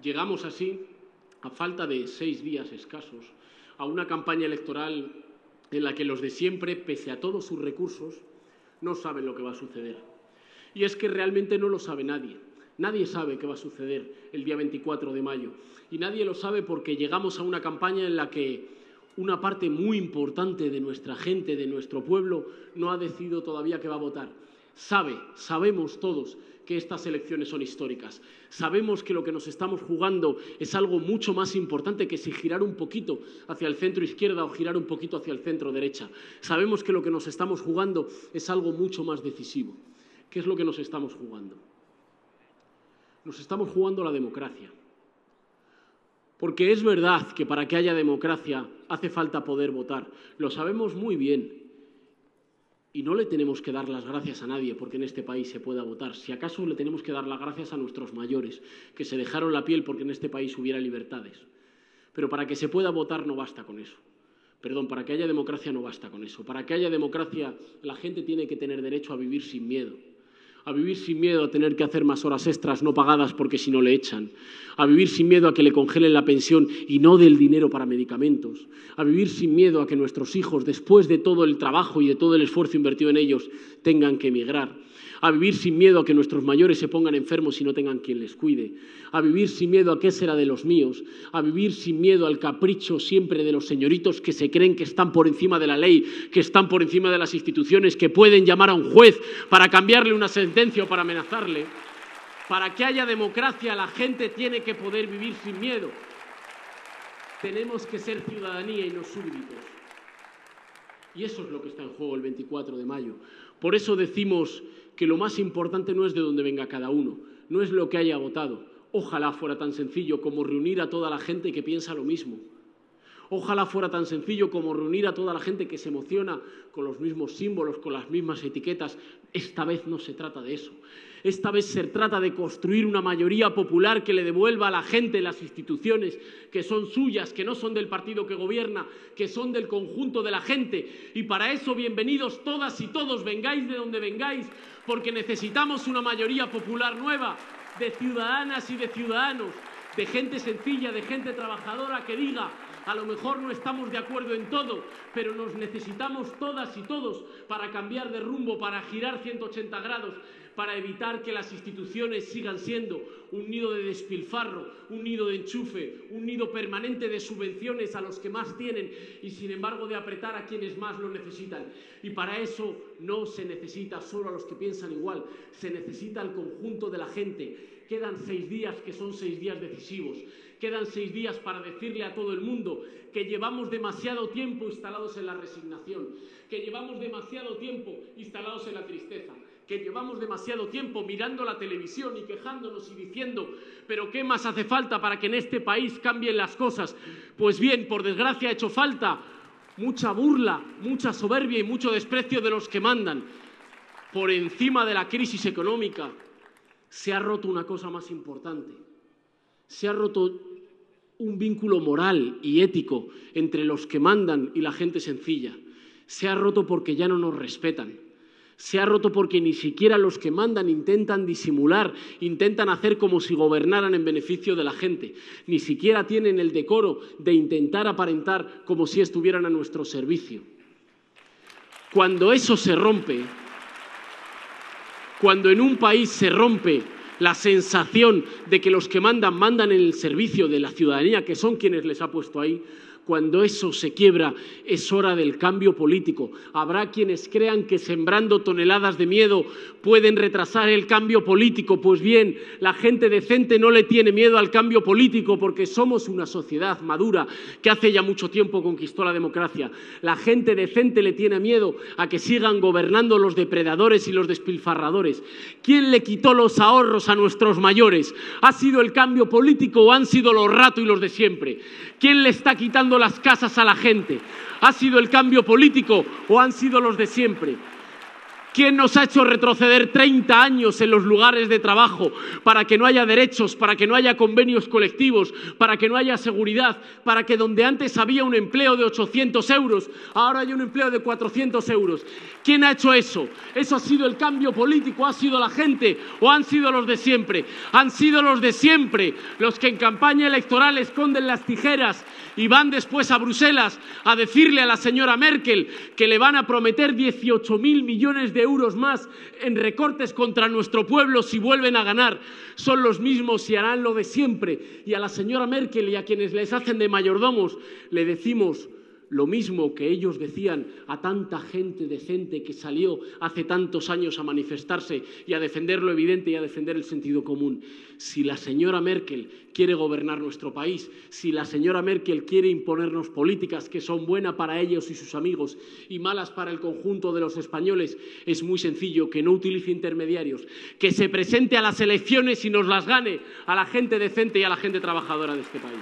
Llegamos así, a falta de 6 días escasos, a una campaña electoral en la que los de siempre, pese a todos sus recursos, no saben lo que va a suceder. Y es que realmente no lo sabe nadie. Nadie sabe qué va a suceder el día 24 de mayo. Y nadie lo sabe porque llegamos a una campaña en la que una parte muy importante de nuestra gente, de nuestro pueblo, no ha decidido todavía qué va a votar. Sabemos todos que estas elecciones son históricas. Sabemos que lo que nos estamos jugando es algo mucho más importante que si girar un poquito hacia el centro izquierda o girar un poquito hacia el centro derecha. Sabemos que lo que nos estamos jugando es algo mucho más decisivo. ¿Qué es lo que nos estamos jugando? Nos estamos jugando la democracia. Porque es verdad que para que haya democracia hace falta poder votar. Lo sabemos muy bien. Y no le tenemos que dar las gracias a nadie porque en este país se pueda votar. Si acaso le tenemos que dar las gracias a nuestros mayores, que se dejaron la piel porque en este país hubiera libertades. Pero para que se pueda votar no basta con eso. Perdón, para que haya democracia no basta con eso. Para que haya democracia la gente tiene que tener derecho a vivir sin miedo. A vivir sin miedo a tener que hacer más horas extras no pagadas porque si no le echan. A vivir sin miedo a que le congelen la pensión y no del dinero para medicamentos. A vivir sin miedo a que nuestros hijos, después de todo el trabajo y de todo el esfuerzo invertido en ellos, tengan que emigrar. A vivir sin miedo a que nuestros mayores se pongan enfermos y no tengan quien les cuide. A vivir sin miedo a qué será de los míos. A vivir sin miedo al capricho siempre de los señoritos que se creen que están por encima de la ley, que están por encima de las instituciones, que pueden llamar a un juez para cambiarle una sentencia o para amenazarle. Para que haya democracia, la gente tiene que poder vivir sin miedo. Tenemos que ser ciudadanía y no súbditos. Y eso es lo que está en juego el 24 de mayo. Por eso decimos que lo más importante no es de dónde venga cada uno, no es lo que haya votado. Ojalá fuera tan sencillo como reunir a toda la gente que piensa lo mismo. Ojalá fuera tan sencillo como reunir a toda la gente que se emociona con los mismos símbolos, con las mismas etiquetas. Esta vez no se trata de eso. Esta vez se trata de construir una mayoría popular que le devuelva a la gente las instituciones que son suyas, que no son del partido que gobierna, que son del conjunto de la gente. Y para eso, bienvenidos todas y todos, vengáis de donde vengáis, porque necesitamos una mayoría popular nueva, de ciudadanas y de ciudadanos, de gente sencilla, de gente trabajadora que diga: a lo mejor no estamos de acuerdo en todo, pero nos necesitamos todas y todos para cambiar de rumbo, para girar 180 grados, para evitar que las instituciones sigan siendo un nido de despilfarro, un nido de enchufe, un nido permanente de subvenciones a los que más tienen y, sin embargo, de apretar a quienes más lo necesitan. Y para eso no se necesita solo a los que piensan igual, se necesita al conjunto de la gente. Quedan 6 días que son 6 días decisivos. Quedan 6 días para decirle a todo el mundo que llevamos demasiado tiempo instalados en la resignación, que llevamos demasiado tiempo instalados en la tristeza, que llevamos demasiado tiempo mirando la televisión y quejándonos y diciendo «¿pero qué más hace falta para que en este país cambien las cosas?». Pues bien, por desgracia ha hecho falta mucha burla, mucha soberbia y mucho desprecio de los que mandan. Por encima de la crisis económica se ha roto una cosa más importante. Se ha roto un vínculo moral y ético entre los que mandan y la gente sencilla. Se ha roto porque ya no nos respetan. Se ha roto porque ni siquiera los que mandan intentan disimular, intentan hacer como si gobernaran en beneficio de la gente. Ni siquiera tienen el decoro de intentar aparentar como si estuvieran a nuestro servicio. Cuando eso se rompe, cuando en un país se rompe la sensación de que los que mandan en el servicio de la ciudadanía, que son quienes les ha puesto ahí, cuando eso se quiebra, es hora del cambio político. Habrá quienes crean que sembrando toneladas de miedo pueden retrasar el cambio político. Pues bien, la gente decente no le tiene miedo al cambio político porque somos una sociedad madura que hace ya mucho tiempo conquistó la democracia. La gente decente le tiene miedo a que sigan gobernando los depredadores y los despilfarradores. ¿Quién le quitó los ahorros a nuestros mayores? ¿Ha sido el cambio político o han sido los ratos y los de siempre? ¿Quién le está quitando las casas a la gente? ¿Ha sido el cambio político o han sido los de siempre? ¿Quién nos ha hecho retroceder 30 años en los lugares de trabajo para que no haya derechos, para que no haya convenios colectivos, para que no haya seguridad, para que donde antes había un empleo de 800 euros, ahora hay un empleo de 400 euros? ¿Quién ha hecho eso? ¿Eso ha sido el cambio político? ¿Ha sido la gente o han sido los de siempre? Han sido los de siempre, los que en campaña electoral esconden las tijeras y van después a Bruselas a decirle a la señora Merkel que le van a prometer 18.000 millones de euros más en recortes contra nuestro pueblo si vuelven a ganar. Son los mismos y harán lo de siempre. Y a la señora Merkel y a quienes les hacen de mayordomos le decimos lo mismo que ellos decían a tanta gente decente que salió hace tantos años a manifestarse y a defender lo evidente y a defender el sentido común. Si la señora Merkel quiere gobernar nuestro país, si la señora Merkel quiere imponernos políticas que son buenas para ellos y sus amigos y malas para el conjunto de los españoles, es muy sencillo: que no utilice intermediarios, que se presente a las elecciones y nos las gane a la gente decente y a la gente trabajadora de este país.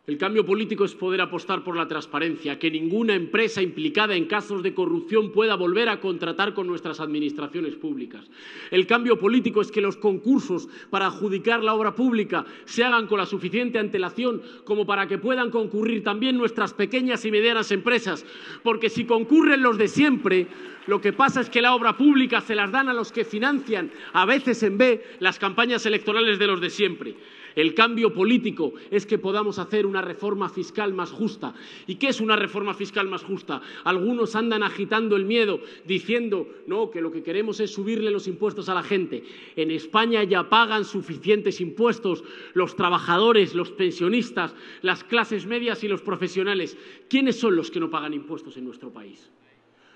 El cambio político es poder apostar por la transparencia, que ninguna empresa implicada en casos de corrupción pueda volver a contratar con nuestras administraciones públicas. El cambio político es que los concursos para adjudicar la obra pública se hagan con la suficiente antelación como para que puedan concurrir también nuestras pequeñas y medianas empresas, porque si concurren los de siempre, lo que pasa es que la obra pública se las dan a los que financian, a veces en B, las campañas electorales de los de siempre. El cambio político es que podamos hacer una reforma fiscal más justa. ¿Y qué es una reforma fiscal más justa? Algunos andan agitando el miedo diciendo no, que lo que queremos es subirle los impuestos a la gente. En España ya pagan suficientes impuestos los trabajadores, los pensionistas, las clases medias y los profesionales. ¿Quiénes son los que no pagan impuestos en nuestro país?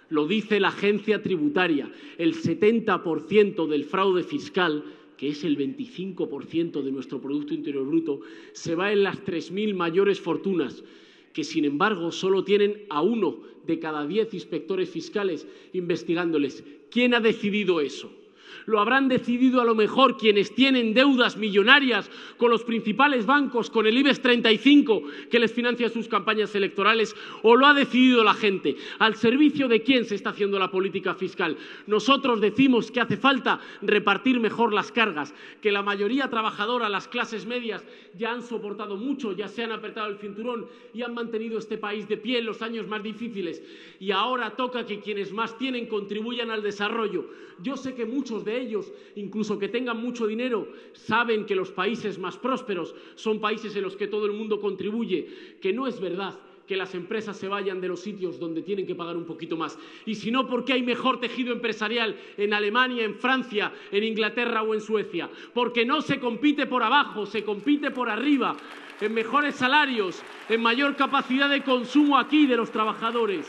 Lo dice la agencia tributaria. El 70% del fraude fiscal, que es el 25% de nuestro Producto Interior Bruto, se va en las 3.000 mayores fortunas, que sin embargo solo tienen a 1 de cada 10 inspectores fiscales investigándoles. ¿Quién ha decidido eso? Lo habrán decidido a lo mejor quienes tienen deudas millonarias con los principales bancos, con el IBEX 35 que les financia sus campañas electorales, o lo ha decidido la gente. ¿Al servicio de quién se está haciendo la política fiscal? Nosotros decimos que hace falta repartir mejor las cargas, que la mayoría trabajadora, las clases medias, ya han soportado mucho, ya se han apretado el cinturón y han mantenido este país de pie en los años más difíciles. Y ahora toca que quienes más tienen contribuyan al desarrollo. Yo sé que muchos muchos de ellos, incluso que tengan mucho dinero, saben que los países más prósperos son países en los que todo el mundo contribuye, que no es verdad que las empresas se vayan de los sitios donde tienen que pagar un poquito más. Y si no, ¿por qué hay mejor tejido empresarial en Alemania, en Francia, en Inglaterra o en Suecia? Porque no se compite por abajo, se compite por arriba, en mejores salarios, en mayor capacidad de consumo aquí de los trabajadores,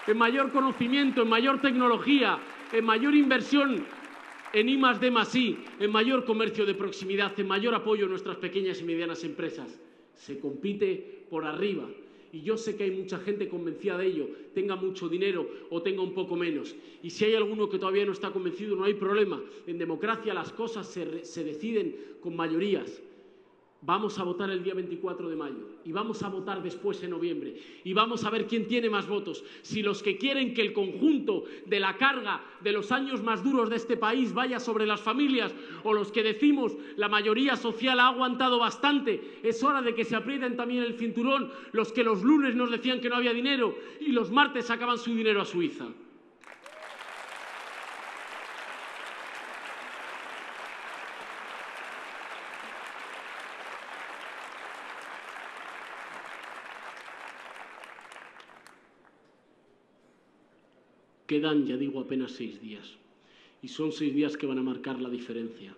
en mayor conocimiento, en mayor tecnología, en mayor inversión en I+D+I, en mayor comercio de proximidad, en mayor apoyo a nuestras pequeñas y medianas empresas. Se compite por arriba. Y yo sé que hay mucha gente convencida de ello, tenga mucho dinero o tenga un poco menos. Y si hay alguno que todavía no está convencido, no hay problema. En democracia las cosas se deciden con mayorías. Vamos a votar el día 24 de mayo y vamos a votar después en noviembre y vamos a ver quién tiene más votos. Si los que quieren que el conjunto de la carga de los años más duros de este país vaya sobre las familias o los que decimos la mayoría social ha aguantado bastante, es hora de que se aprieten también el cinturón los que los lunes nos decían que no había dinero y los martes sacaban su dinero a Suiza. Quedan, ya digo, apenas 6 días. Y son 6 días que van a marcar la diferencia.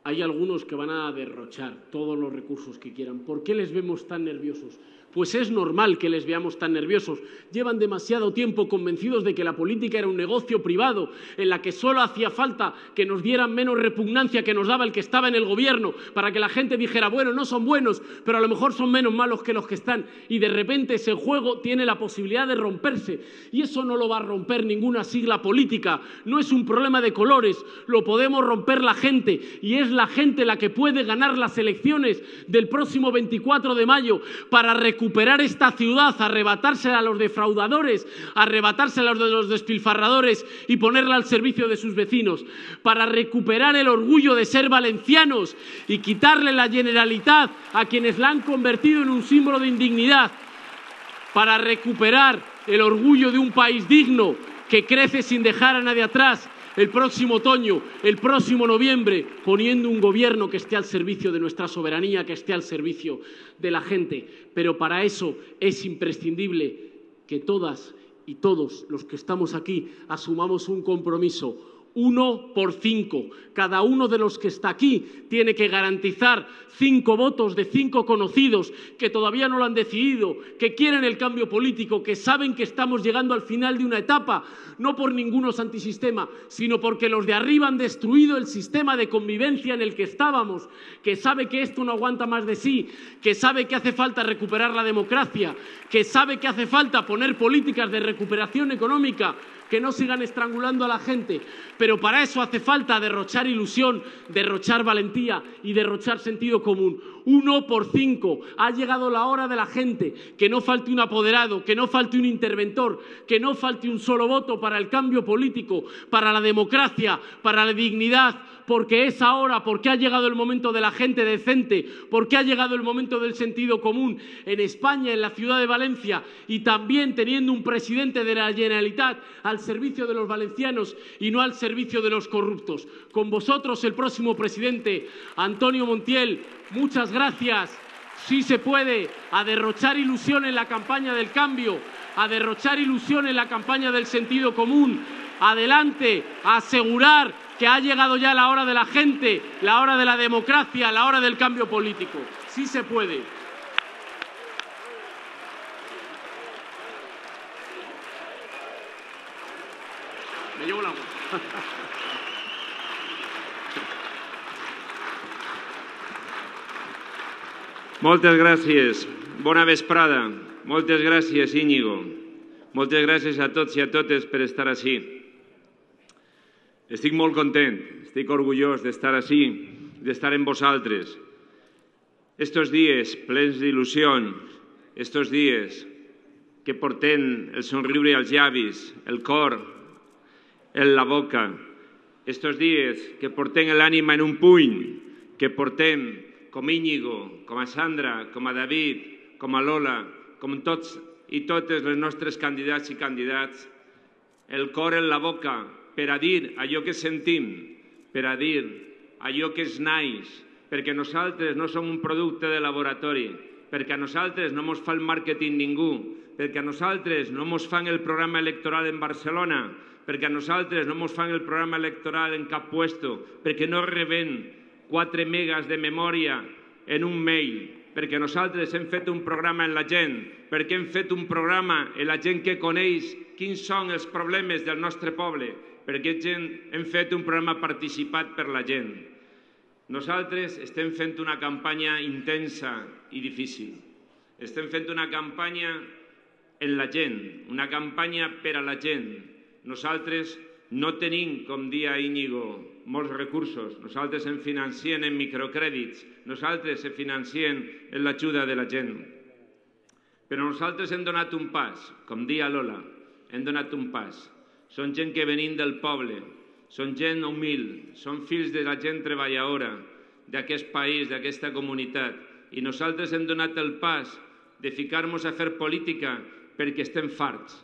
Hay algunos que van a derrochar todos los recursos que quieran. ¿Por qué les vemos tan nerviosos? Pues es normal que les veamos tan nerviosos. Llevan demasiado tiempo convencidos de que la política era un negocio privado, en la que solo hacía falta que nos dieran menos repugnancia que nos daba el que estaba en el gobierno, para que la gente dijera, bueno, no son buenos, pero a lo mejor son menos malos que los que están. Y de repente ese juego tiene la posibilidad de romperse. Y eso no lo va a romper ninguna sigla política. No es un problema de colores, lo podemos romper la gente. Y es la gente la que puede ganar las elecciones del próximo 24 de mayo para recuperar esta ciudad, arrebatársela a los defraudadores, arrebatársela a los despilfarradores y ponerla al servicio de sus vecinos, para recuperar el orgullo de ser valencianos y quitarle la Generalitat a quienes la han convertido en un símbolo de indignidad, para recuperar el orgullo de un país digno que crece sin dejar a nadie atrás, el próximo otoño, el próximo noviembre, poniendo un gobierno que esté al servicio de nuestra soberanía, que esté al servicio de la gente. Pero para eso es imprescindible que todas y todos los que estamos aquí asumamos un compromiso. 1 por 5. Cada uno de los que está aquí tiene que garantizar 5 votos de 5 conocidos que todavía no lo han decidido, que quieren el cambio político, que saben que estamos llegando al final de una etapa, no por ningunos antisistema, sino porque los de arriba han destruido el sistema de convivencia en el que estábamos, que sabe que esto no aguanta más de sí, que sabe que hace falta recuperar la democracia, que sabe que hace falta poner políticas de recuperación económica que no sigan estrangulando a la gente. Pero para eso hace falta derrochar ilusión, derrochar valentía y derrochar sentido común. 1 por 5. Ha llegado la hora de la gente. Que no falte un apoderado, que no falte un interventor, que no falte un solo voto para el cambio político, para la democracia, para la dignidad, porque es ahora, porque ha llegado el momento de la gente decente, porque ha llegado el momento del sentido común en España, en la ciudad de Valencia, y también teniendo un presidente de la Generalitat al servicio de los valencianos y no al servicio de los corruptos. Con vosotros el próximo presidente, Antonio Montiel. Muchas gracias. Sí se puede, a derrochar ilusión en la campaña del cambio, a derrochar ilusión en la campaña del sentido común. Adelante, a asegurar que ha llegado ya la hora de la gente, la hora de la democracia, la hora del cambio político. Sí se puede. Me llevo el agua. Moltes gràcies. Bona vesprada. Moltes gràcies, Íñigo. Moltes gràcies a tots i a totes per estar ací. Estic molt content, estic orgullós d'estar ací, d'estar amb vosaltres. Estos dies plens d'il·lusió, estos dies que portem el somriure als llavis, el cor en la boca, estos dies que portem l'ànima en un puny, que portem com Íñigo, com a Sandra, com a David, com a Lola, com tots i totes les nostres candidats i candidats, el cor en la boca, per a dir allò que sentim, per a dir allò que és nice, perquè nosaltres no som un producte de laboratori, perquè a nosaltres no mos fa el màrqueting ningú, perquè a nosaltres no mos fan el programa electoral en Barcelona, perquè a nosaltres no mos fan el programa electoral en cap puesto, perquè no rebem 4 megas de memòria en un mail, perquè nosaltres hem fet un programa en la gent, perquè hem fet un programa en la gent que coneix quins són els problemes del nostre poble, perquè hem fet un programa participat per la gent. Nosaltres estem fent una campanya intensa i difícil. Estem fent una campanya en la gent, una campanya per a la gent. Nosaltres no tenim, com dia Íñigo, molts recursos. Nosaltres ens financiem en microcrèdits. Nosaltres ens financiem en l'ajuda de la gent. Però nosaltres hem donat un pas, com dia Lola, hem donat un pas. Són gent que venim del poble, són gent humil, són fills de la gent treballadora d'aquest país, d'aquesta comunitat. I nosaltres hem donat el pas de ficar-nos a fer política perquè estem farts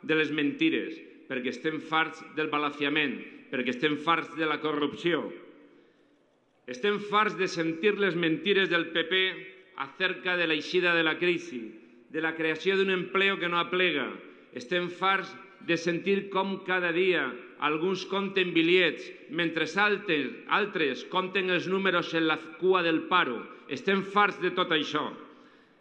de les mentires, perquè estem farts del balafiament, perquè estem farts de la corrupció. Estem farts de sentir les mentires del PP acerca de l'eixida de la crisi, de la creació d'un empleo que no aplega. Estem farts de sentir com cada dia alguns compten bitllets mentre altres compten els números en la cua del paro. Estem farts de tot això.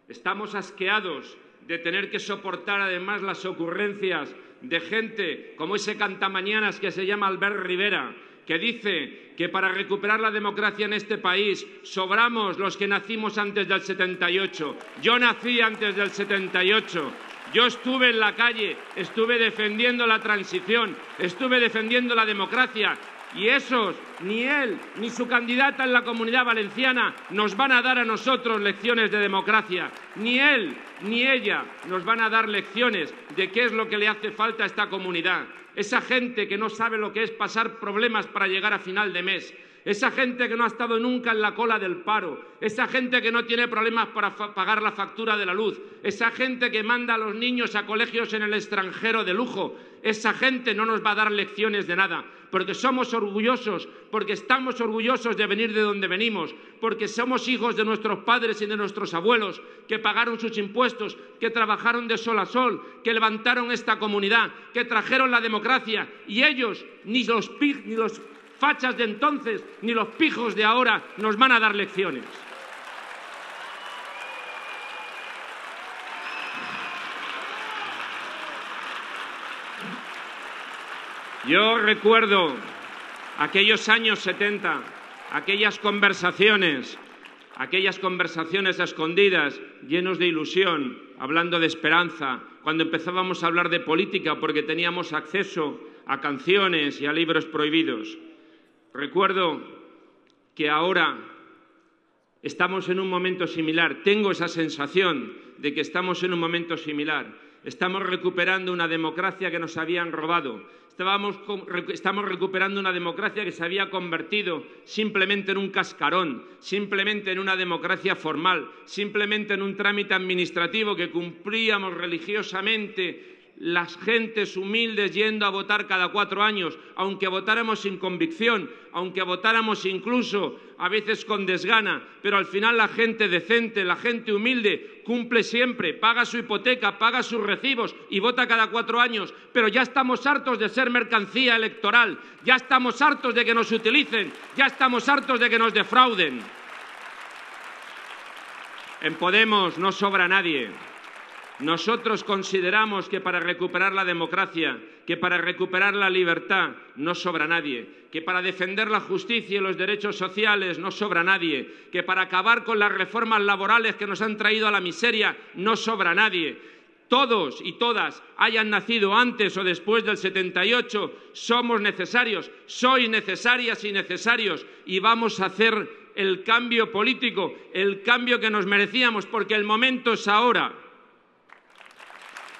Estamos asqueados de tener que soportar además las ocurrencias de gente como ese cantamañanas que se llama Albert Rivera, que dice que para recuperar la democracia en este país sobramos los que nacimos antes del 78. Yo nací antes del 78. Yo estuve en la calle, estuve defendiendo la transición, estuve defendiendo la democracia. Y esos, ni él ni su candidata en la Comunidad Valenciana nos van a dar a nosotros lecciones de democracia. Ni él ni ella nos van a dar lecciones de qué es lo que le hace falta a esta comunidad. Esa gente que no sabe lo que es pasar problemas para llegar a final de mes. Esa gente que no ha estado nunca en la cola del paro, esa gente que no tiene problemas para pagar la factura de la luz, esa gente que manda a los niños a colegios en el extranjero de lujo, esa gente no nos va a dar lecciones de nada, porque somos orgullosos, porque estamos orgullosos de venir de donde venimos, porque somos hijos de nuestros padres y de nuestros abuelos, que pagaron sus impuestos, que trabajaron de sol a sol, que levantaron esta comunidad, que trajeron la democracia, y ellos, ni los fachas de entonces ni los pijos de ahora nos van a dar lecciones. Yo recuerdo aquellos años 70, aquellas conversaciones escondidas, llenos de ilusión, hablando de esperanza, cuando empezábamos a hablar de política porque teníamos acceso a canciones y a libros prohibidos. Recuerdo que ahora estamos en un momento similar. Tengo esa sensación de que estamos en un momento similar. Estamos recuperando una democracia que nos habían robado. Estamos recuperando una democracia que se había convertido simplemente en un cascarón, simplemente en una democracia formal, simplemente en un trámite administrativo que cumplíamos religiosamente las gentes humildes yendo a votar cada 4 años, aunque votáramos sin convicción, aunque votáramos incluso a veces con desgana, pero al final la gente decente, la gente humilde, cumple siempre, paga su hipoteca, paga sus recibos y vota cada 4 años, pero ya estamos hartos de ser mercancía electoral, ya estamos hartos de que nos utilicen, ya estamos hartos de que nos defrauden. En Podemos no sobra nadie. Nosotros consideramos que para recuperar la democracia, que para recuperar la libertad no sobra nadie, que para defender la justicia y los derechos sociales no sobra nadie, que para acabar con las reformas laborales que nos han traído a la miseria no sobra nadie. Todos y todas, hayan nacido antes o después del 78, somos necesarios, sois necesarias y necesarios, y vamos a hacer el cambio político, el cambio que nos merecíamos, porque el momento es ahora.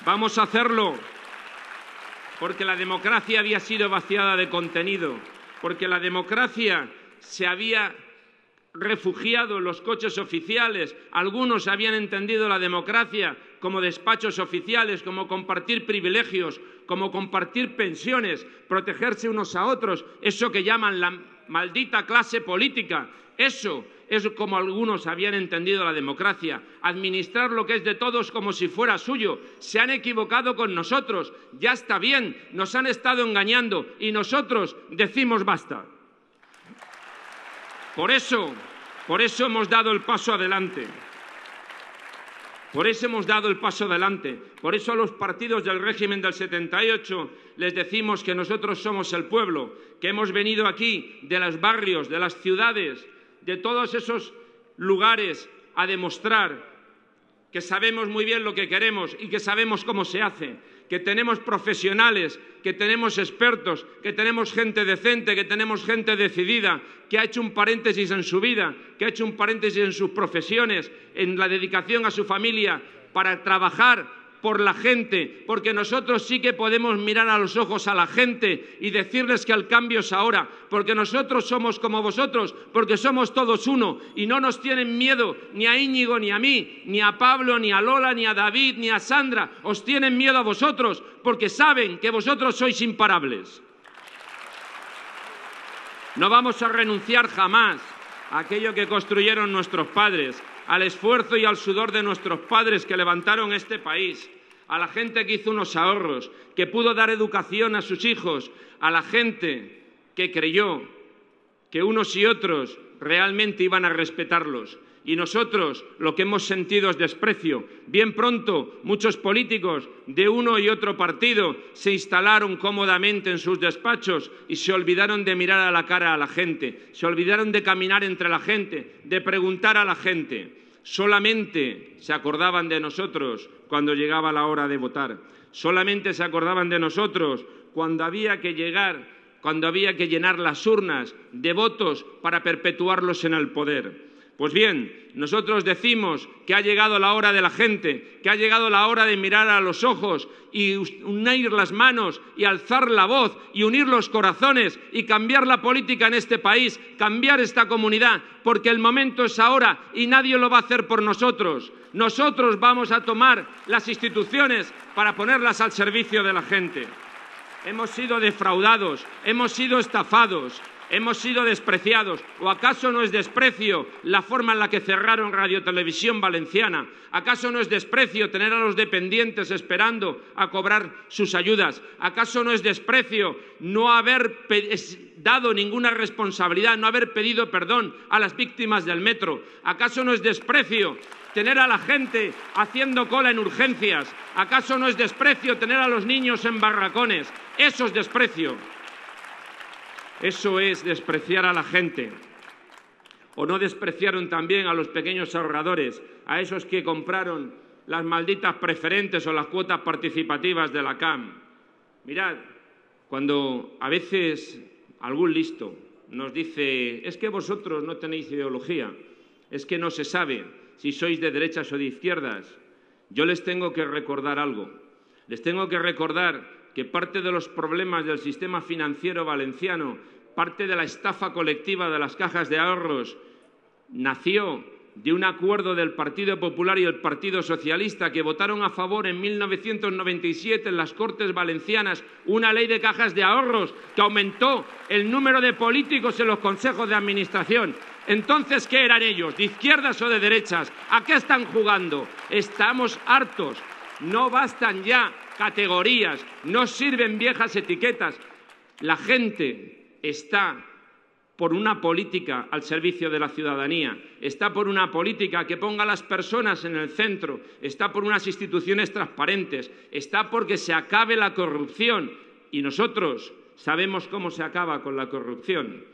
Vamos a hacerlo porque la democracia había sido vaciada de contenido, porque la democracia se había refugiado en los coches oficiales, algunos habían entendido la democracia como despachos oficiales, como compartir privilegios, como compartir pensiones, protegerse unos a otros, eso que llaman la maldita clase política. Eso es como algunos habían entendido la democracia, administrar lo que es de todos como si fuera suyo. Se han equivocado con nosotros, ya está bien, nos han estado engañando y nosotros decimos basta. Por eso hemos dado el paso adelante. Por eso hemos dado el paso adelante. Por eso a los partidos del régimen del 78 les decimos que nosotros somos el pueblo, que hemos venido aquí de los barrios, de las ciudades, de todos esos lugares a demostrar que sabemos muy bien lo que queremos y que sabemos cómo se hace, que tenemos profesionales, que tenemos expertos, que tenemos gente decente, que tenemos gente decidida, que ha hecho un paréntesis en su vida, que ha hecho un paréntesis en sus profesiones, en la dedicación a su familia, para trabajar por la gente, porque nosotros sí que podemos mirar a los ojos a la gente y decirles que el cambio es ahora, porque nosotros somos como vosotros, porque somos todos uno y no nos tienen miedo ni a Íñigo, ni a mí, ni a Pablo, ni a Lola, ni a David, ni a Sandra. Os tienen miedo a vosotros porque saben que vosotros sois imparables. No vamos a renunciar jamás a aquello que construyeron nuestros padres, al esfuerzo y al sudor de nuestros padres que levantaron este país, a la gente que hizo unos ahorros, que pudo dar educación a sus hijos, a la gente que creyó que unos y otros realmente iban a respetarlos. Y nosotros lo que hemos sentido es desprecio. Bien pronto muchos políticos de uno y otro partido se instalaron cómodamente en sus despachos y se olvidaron de mirar a la cara a la gente, se olvidaron de caminar entre la gente, de preguntar a la gente. Solamente se acordaban de nosotros cuando llegaba la hora de votar. Solamente se acordaban de nosotros cuando había que llenar las urnas de votos para perpetuarlos en el poder. Pues bien, nosotros decimos que ha llegado la hora de la gente, que ha llegado la hora de mirar a los ojos y unir las manos y alzar la voz y unir los corazones y cambiar la política en este país, cambiar esta comunidad, porque el momento es ahora y nadie lo va a hacer por nosotros. Nosotros vamos a tomar las instituciones para ponerlas al servicio de la gente. Hemos sido defraudados, hemos sido estafados, hemos sido despreciados. ¿O acaso no es desprecio la forma en la que cerraron Radio Televisión Valenciana? ¿Acaso no es desprecio tener a los dependientes esperando a cobrar sus ayudas? ¿Acaso no es desprecio no haber dado ninguna responsabilidad, no haber pedido perdón a las víctimas del metro? ¿Acaso no es desprecio tener a la gente haciendo cola en urgencias? ¿Acaso no es desprecio tener a los niños en barracones? Eso es desprecio. Eso es despreciar a la gente. ¿O no despreciaron también a los pequeños ahorradores, a esos que compraron las malditas preferentes o las cuotas participativas de la CAM? Mirad, cuando a veces algún listo nos dice es que vosotros no tenéis ideología, es que no se sabe si sois de derechas o de izquierdas, yo les tengo que recordar algo. Les tengo que recordar que parte de los problemas del sistema financiero valenciano, parte de la estafa colectiva de las cajas de ahorros, nació de un acuerdo del Partido Popular y el Partido Socialista que votaron a favor en 1997 en las Cortes Valencianas una ley de cajas de ahorros que aumentó el número de políticos en los consejos de administración. Entonces, ¿qué eran ellos? ¿De izquierdas o de derechas? ¿A qué están jugando? Estamos hartos. No bastan ya categorías, no sirven viejas etiquetas. La gente está por una política al servicio de la ciudadanía, está por una política que ponga a las personas en el centro, está por unas instituciones transparentes, está porque se acabe la corrupción. Y nosotros sabemos cómo se acaba con la corrupción.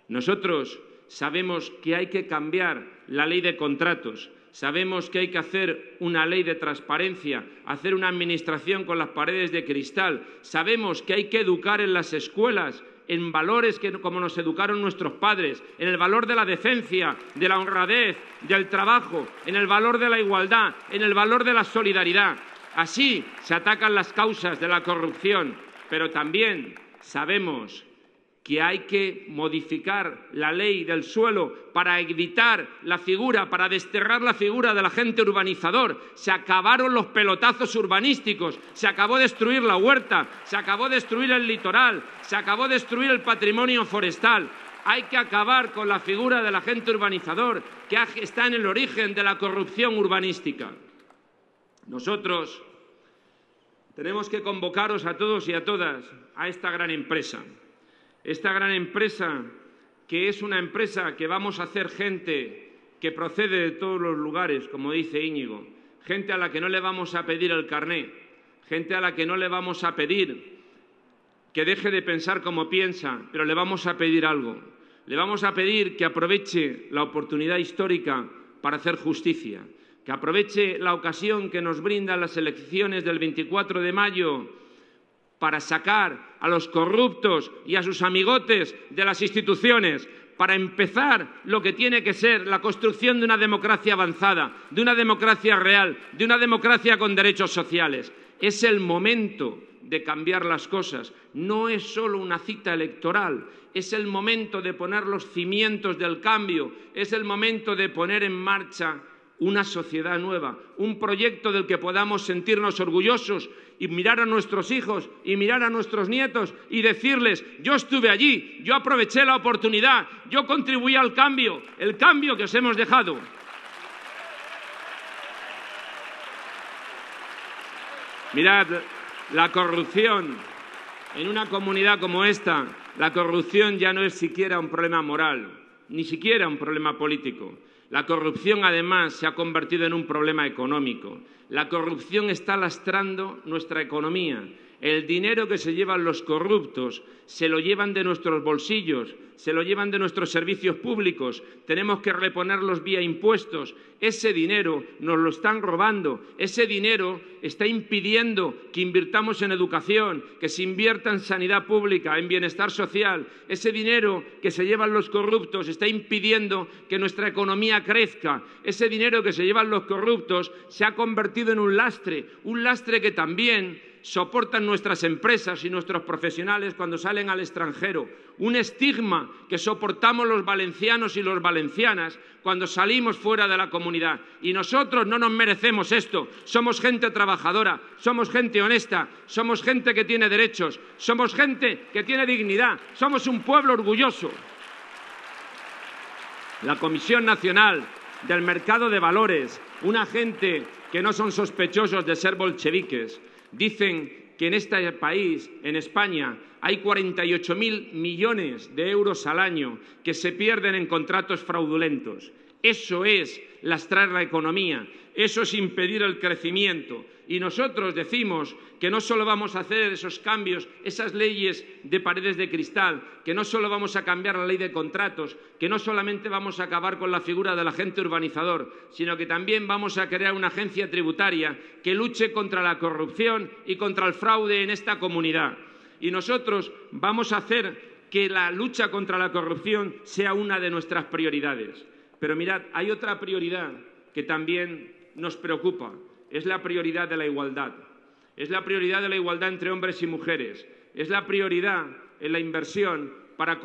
Nosotros sabemos que hay que cambiar la ley de contratos. Sabemos que hay que hacer una ley de transparencia, hacer una administración con las paredes de cristal. Sabemos que hay que educar en las escuelas en valores como nos educaron nuestros padres, en el valor de la decencia, de la honradez, del trabajo, en el valor de la igualdad, en el valor de la solidaridad. Así se atacan las causas de la corrupción, pero también sabemos que hay que modificar la ley del suelo para evitar la figura, para desterrar la figura del agente urbanizador. Se acabaron los pelotazos urbanísticos, se acabó de destruir la huerta, se acabó de destruir el litoral, se acabó de destruir el patrimonio forestal. Hay que acabar con la figura del agente urbanizador, que está en el origen de la corrupción urbanística. Nosotros tenemos que convocaros a todos y a todas a esta gran empresa. Esta gran empresa, que es una empresa que vamos a hacer gente que procede de todos los lugares, como dice Íñigo, gente a la que no le vamos a pedir el carné, gente a la que no le vamos a pedir que deje de pensar como piensa, pero le vamos a pedir algo. Le vamos a pedir que aproveche la oportunidad histórica para hacer justicia, que aproveche la ocasión que nos brindan las elecciones del 24 de mayo para sacar a los corruptos y a sus amigotes de las instituciones, para empezar lo que tiene que ser la construcción de una democracia avanzada, de una democracia real, de una democracia con derechos sociales. Es el momento de cambiar las cosas. No es solo una cita electoral, es el momento de poner los cimientos del cambio, es el momento de poner en marcha una sociedad nueva, un proyecto del que podamos sentirnos orgullosos y mirar a nuestros hijos y mirar a nuestros nietos y decirles: yo estuve allí, yo aproveché la oportunidad, yo contribuí al cambio, el cambio que os hemos dejado. Mirad, la corrupción en una comunidad como esta, la corrupción ya no es siquiera un problema moral, ni siquiera un problema político. La corrupción, además, se ha convertido en un problema económico. La corrupción está lastrando nuestra economía. El dinero que se llevan los corruptos se lo llevan de nuestros bolsillos, se lo llevan de nuestros servicios públicos. Tenemos que reponerlos vía impuestos. Ese dinero nos lo están robando. Ese dinero está impidiendo que invirtamos en educación, que se invierta en sanidad pública, en bienestar social. Ese dinero que se llevan los corruptos está impidiendo que nuestra economía crezca. Ese dinero que se llevan los corruptos se ha convertido en un lastre que también soportan nuestras empresas y nuestros profesionales cuando salen al extranjero, un estigma que soportamos los valencianos y las valencianas cuando salimos fuera de la comunidad. Y nosotros no nos merecemos esto. Somos gente trabajadora, somos gente honesta, somos gente que tiene derechos, somos gente que tiene dignidad, somos un pueblo orgulloso. La Comisión Nacional del Mercado de Valores, una gente que no son sospechosos de ser bolcheviques, dicen que en este país, en España, hay 48.000 millones de euros al año que se pierden en contratos fraudulentos. Eso es lastrar la economía, eso es impedir el crecimiento. Y nosotros decimos que no solo vamos a hacer esos cambios, esas leyes de paredes de cristal, que no solo vamos a cambiar la ley de contratos, que no solamente vamos a acabar con la figura del agente urbanizador, sino que también vamos a crear una agencia tributaria que luche contra la corrupción y contra el fraude en esta comunidad. Y nosotros vamos a hacer que la lucha contra la corrupción sea una de nuestras prioridades. Pero mirad, hay otra prioridad que también nos preocupa. Es la prioridad de la igualdad. Es la prioridad de la igualdad entre hombres y mujeres. Es la prioridad en la inversión para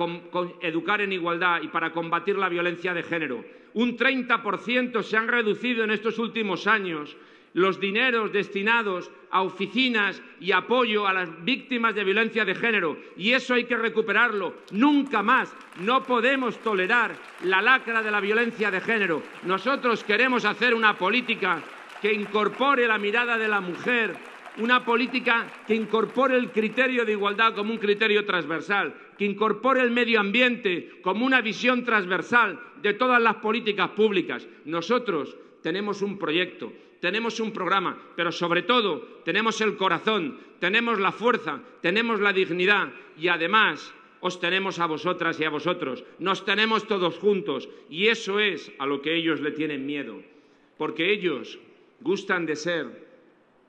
educar en igualdad y para combatir la violencia de género. Un 30% se han reducido en estos últimos años los dineros destinados a oficinas y apoyo a las víctimas de violencia de género. Y eso hay que recuperarlo. Nunca más. No podemos tolerar la lacra de la violencia de género. Nosotros queremos hacer una política que incorpore la mirada de la mujer, una política que incorpore el criterio de igualdad como un criterio transversal, que incorpore el medio ambiente como una visión transversal de todas las políticas públicas. Nosotros tenemos un proyecto, tenemos un programa, pero sobre todo tenemos el corazón, tenemos la fuerza, tenemos la dignidad y además os tenemos a vosotras y a vosotros. Nos tenemos todos juntos y eso es a lo que ellos le tienen miedo, porque ellos gustan de ser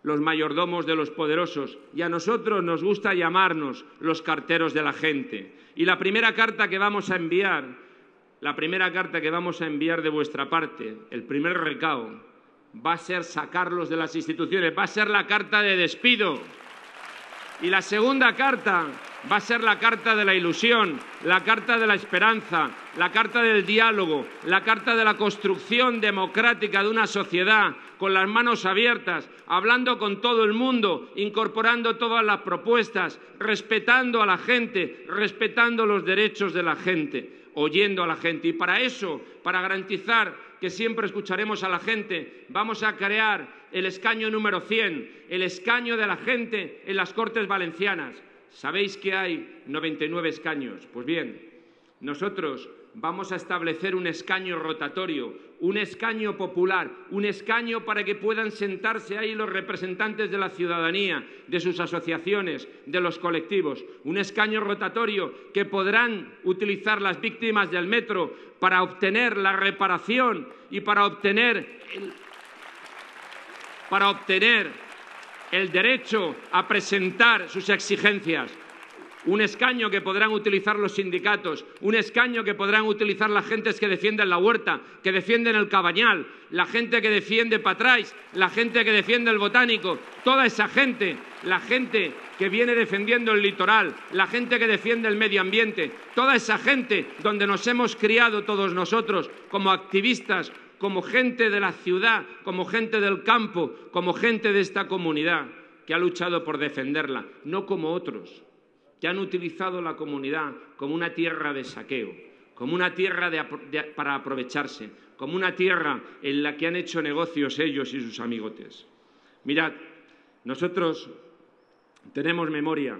los mayordomos de los poderosos y a nosotros nos gusta llamarnos los carteros de la gente. Y la primera carta que vamos a enviar de vuestra parte, el primer recao, va a ser sacarlos de las instituciones, va a ser la carta de despido. Y la segunda carta va a ser la carta de la ilusión, la carta de la esperanza, la carta del diálogo, la carta de la construcción democrática de una sociedad con las manos abiertas, hablando con todo el mundo, incorporando todas las propuestas, respetando a la gente, respetando los derechos de la gente, oyendo a la gente. Y para eso, para garantizar que siempre escucharemos a la gente, vamos a crear el escaño número 100, el escaño de la gente en las Cortes Valencianas. ¿Sabéis que hay 99 escaños? Pues bien, nosotros vamos a establecer un escaño rotatorio, un escaño popular, un escaño para que puedan sentarse ahí los representantes de la ciudadanía, de sus asociaciones, de los colectivos. Un escaño rotatorio que podrán utilizar las víctimas del metro para obtener la reparación y para obtener el derecho a presentar sus exigencias. Un escaño que podrán utilizar los sindicatos, un escaño que podrán utilizar las gentes que defienden la huerta, que defienden el cabañal, la gente que defiende Patrais, la gente que defiende el botánico, toda esa gente, la gente que viene defendiendo el litoral, la gente que defiende el medio ambiente, toda esa gente donde nos hemos criado todos nosotros como activistas, como gente de la ciudad, como gente del campo, como gente de esta comunidad que ha luchado por defenderla, no como otros que han utilizado la comunidad como una tierra de saqueo, como una tierra para aprovecharse, como una tierra en la que han hecho negocios ellos y sus amigotes. Mirad, nosotros tenemos memoria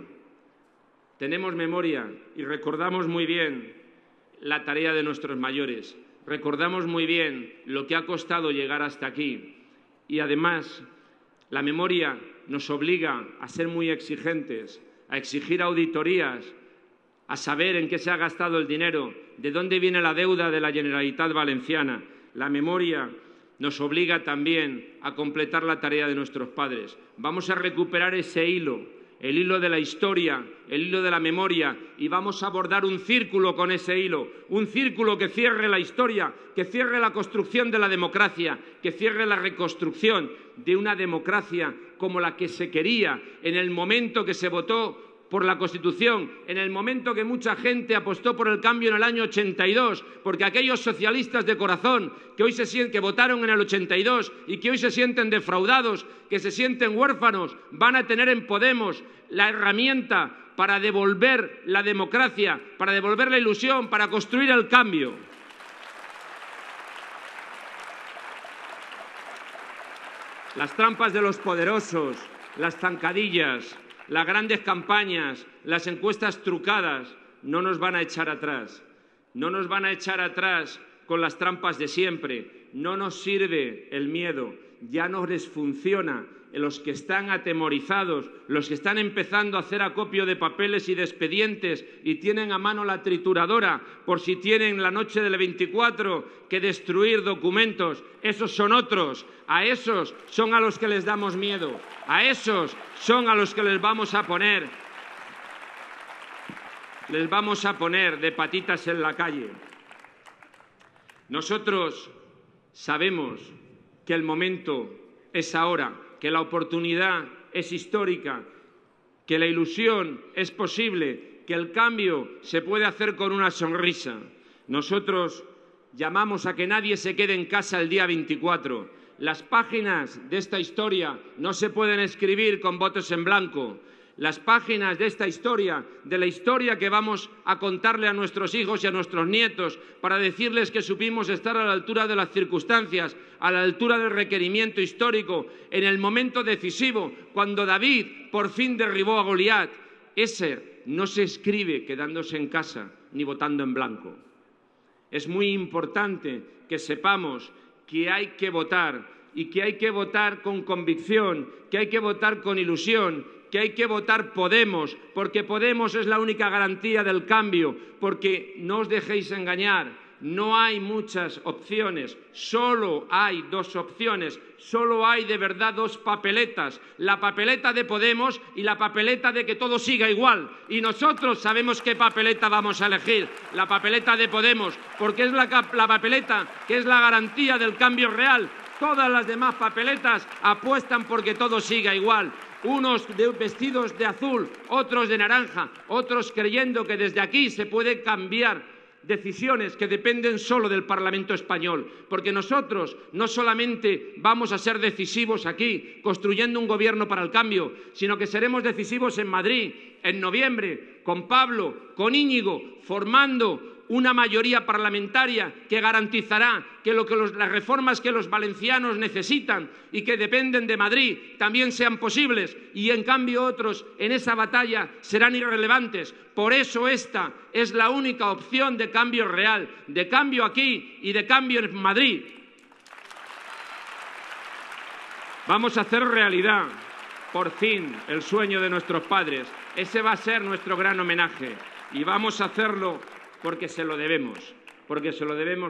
y recordamos muy bien la tarea de nuestros mayores, recordamos muy bien lo que ha costado llegar hasta aquí y además la memoria nos obliga a ser muy exigentes, a exigir auditorías, a saber en qué se ha gastado el dinero, de dónde viene la deuda de la Generalitat Valenciana. La memoria nos obliga también a completar la tarea de nuestros padres. Vamos a recuperar ese hilo, el hilo de la historia, el hilo de la memoria, y vamos a bordar un círculo con ese hilo, un círculo que cierre la historia, que cierre la construcción de la democracia, que cierre la reconstrucción de una democracia como la que se quería en el momento que se votó por la Constitución, en el momento que mucha gente apostó por el cambio en el año 82, porque aquellos socialistas de corazón que votaron en el 82 y que hoy se sienten defraudados, que se sienten huérfanos, van a tener en Podemos la herramienta para devolver la democracia, para devolver la ilusión, para construir el cambio. Las trampas de los poderosos, las zancadillas, las grandes campañas, las encuestas trucadas, no nos van a echar atrás. No nos van a echar atrás con las trampas de siempre. No nos sirve el miedo, ya no les funciona. Los que están atemorizados, los que están empezando a hacer acopio de papeles y de expedientes y tienen a mano la trituradora por si tienen la noche del 24 que destruir documentos, esos son otros. A esos son a los que les damos miedo. A esos son a los que les vamos a poner de patitas en la calle. Nosotros sabemos que el momento es ahora, que la oportunidad es histórica, que la ilusión es posible, que el cambio se puede hacer con una sonrisa. Nosotros llamamos a que nadie se quede en casa el día 24. Las páginas de esta historia no se pueden escribir con votos en blanco. Las páginas de esta historia, de la historia que vamos a contarle a nuestros hijos y a nuestros nietos para decirles que supimos estar a la altura de las circunstancias, a la altura del requerimiento histórico, en el momento decisivo, cuando David por fin derribó a Goliat. Ese no se escribe quedándose en casa ni votando en blanco. Es muy importante que sepamos que hay que votar y que hay que votar con convicción, que hay que votar con ilusión, que hay que votar Podemos, porque Podemos es la única garantía del cambio, porque no os dejéis engañar, no hay muchas opciones, solo hay dos opciones, solo hay de verdad dos papeletas, la papeleta de Podemos y la papeleta de que todo siga igual. Y nosotros sabemos qué papeleta vamos a elegir, la papeleta de Podemos, porque es la papeleta que es la garantía del cambio real. Todas las demás papeletas apuestan porque todo siga igual. unos vestidos de azul, otros de naranja, otros creyendo que desde aquí se puede cambiar decisiones que dependen solo del Parlamento español, porque nosotros no solamente vamos a ser decisivos aquí, construyendo un gobierno para el cambio, sino que seremos decisivos en Madrid, en noviembre, con Pablo, con Íñigo, formando una mayoría parlamentaria que garantizará que las reformas que los valencianos necesitan y que dependen de Madrid también sean posibles, y en cambio otros en esa batalla serán irrelevantes. Por eso esta es la única opción de cambio real, de cambio aquí y de cambio en Madrid. Vamos a hacer realidad, por fin, el sueño de nuestros padres. Ese va a ser nuestro gran homenaje, y vamos a hacerlo porque se lo debemos,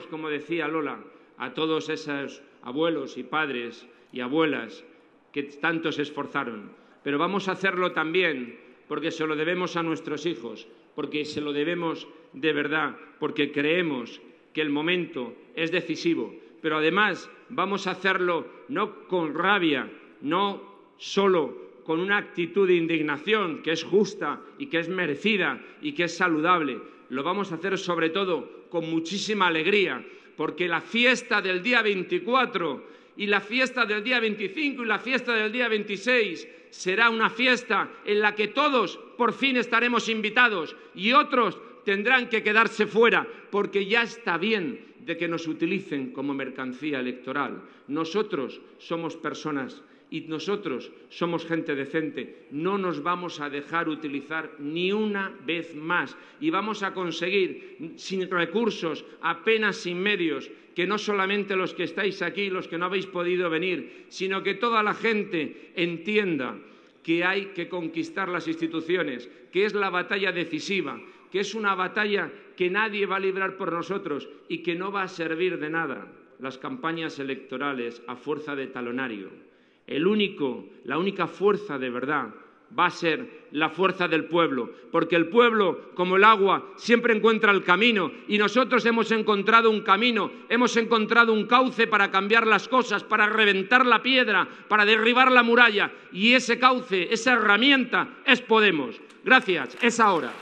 como decía Lola, a todos esos abuelos y padres y abuelas que tanto se esforzaron. Pero vamos a hacerlo también porque se lo debemos a nuestros hijos, porque se lo debemos de verdad, porque creemos que el momento es decisivo. Pero además vamos a hacerlo no con rabia, no solo con una actitud de indignación que es justa y que es merecida y que es saludable. Lo vamos a hacer sobre todo con muchísima alegría, porque la fiesta del día 24 y la fiesta del día 25 y la fiesta del día 26 será una fiesta en la que todos por fin estaremos invitados y otros tendrán que quedarse fuera, porque ya está bien de que nos utilicen como mercancía electoral. Nosotros somos personas y nosotros somos gente decente. No nos vamos a dejar utilizar ni una vez más, y vamos a conseguir, sin recursos, apenas sin medios, que no solamente los que estáis aquí, los que no habéis podido venir, sino que toda la gente entienda que hay que conquistar las instituciones, que es la batalla decisiva, que es una batalla que nadie va a librar por nosotros y que no va a servir de nada las campañas electorales a fuerza de talonario. La única fuerza de verdad va a ser la fuerza del pueblo, porque el pueblo, como el agua, siempre encuentra el camino, y nosotros hemos encontrado un camino, hemos encontrado un cauce para cambiar las cosas, para reventar la piedra, para derribar la muralla, y ese cauce, esa herramienta es Podemos. Gracias, es ahora.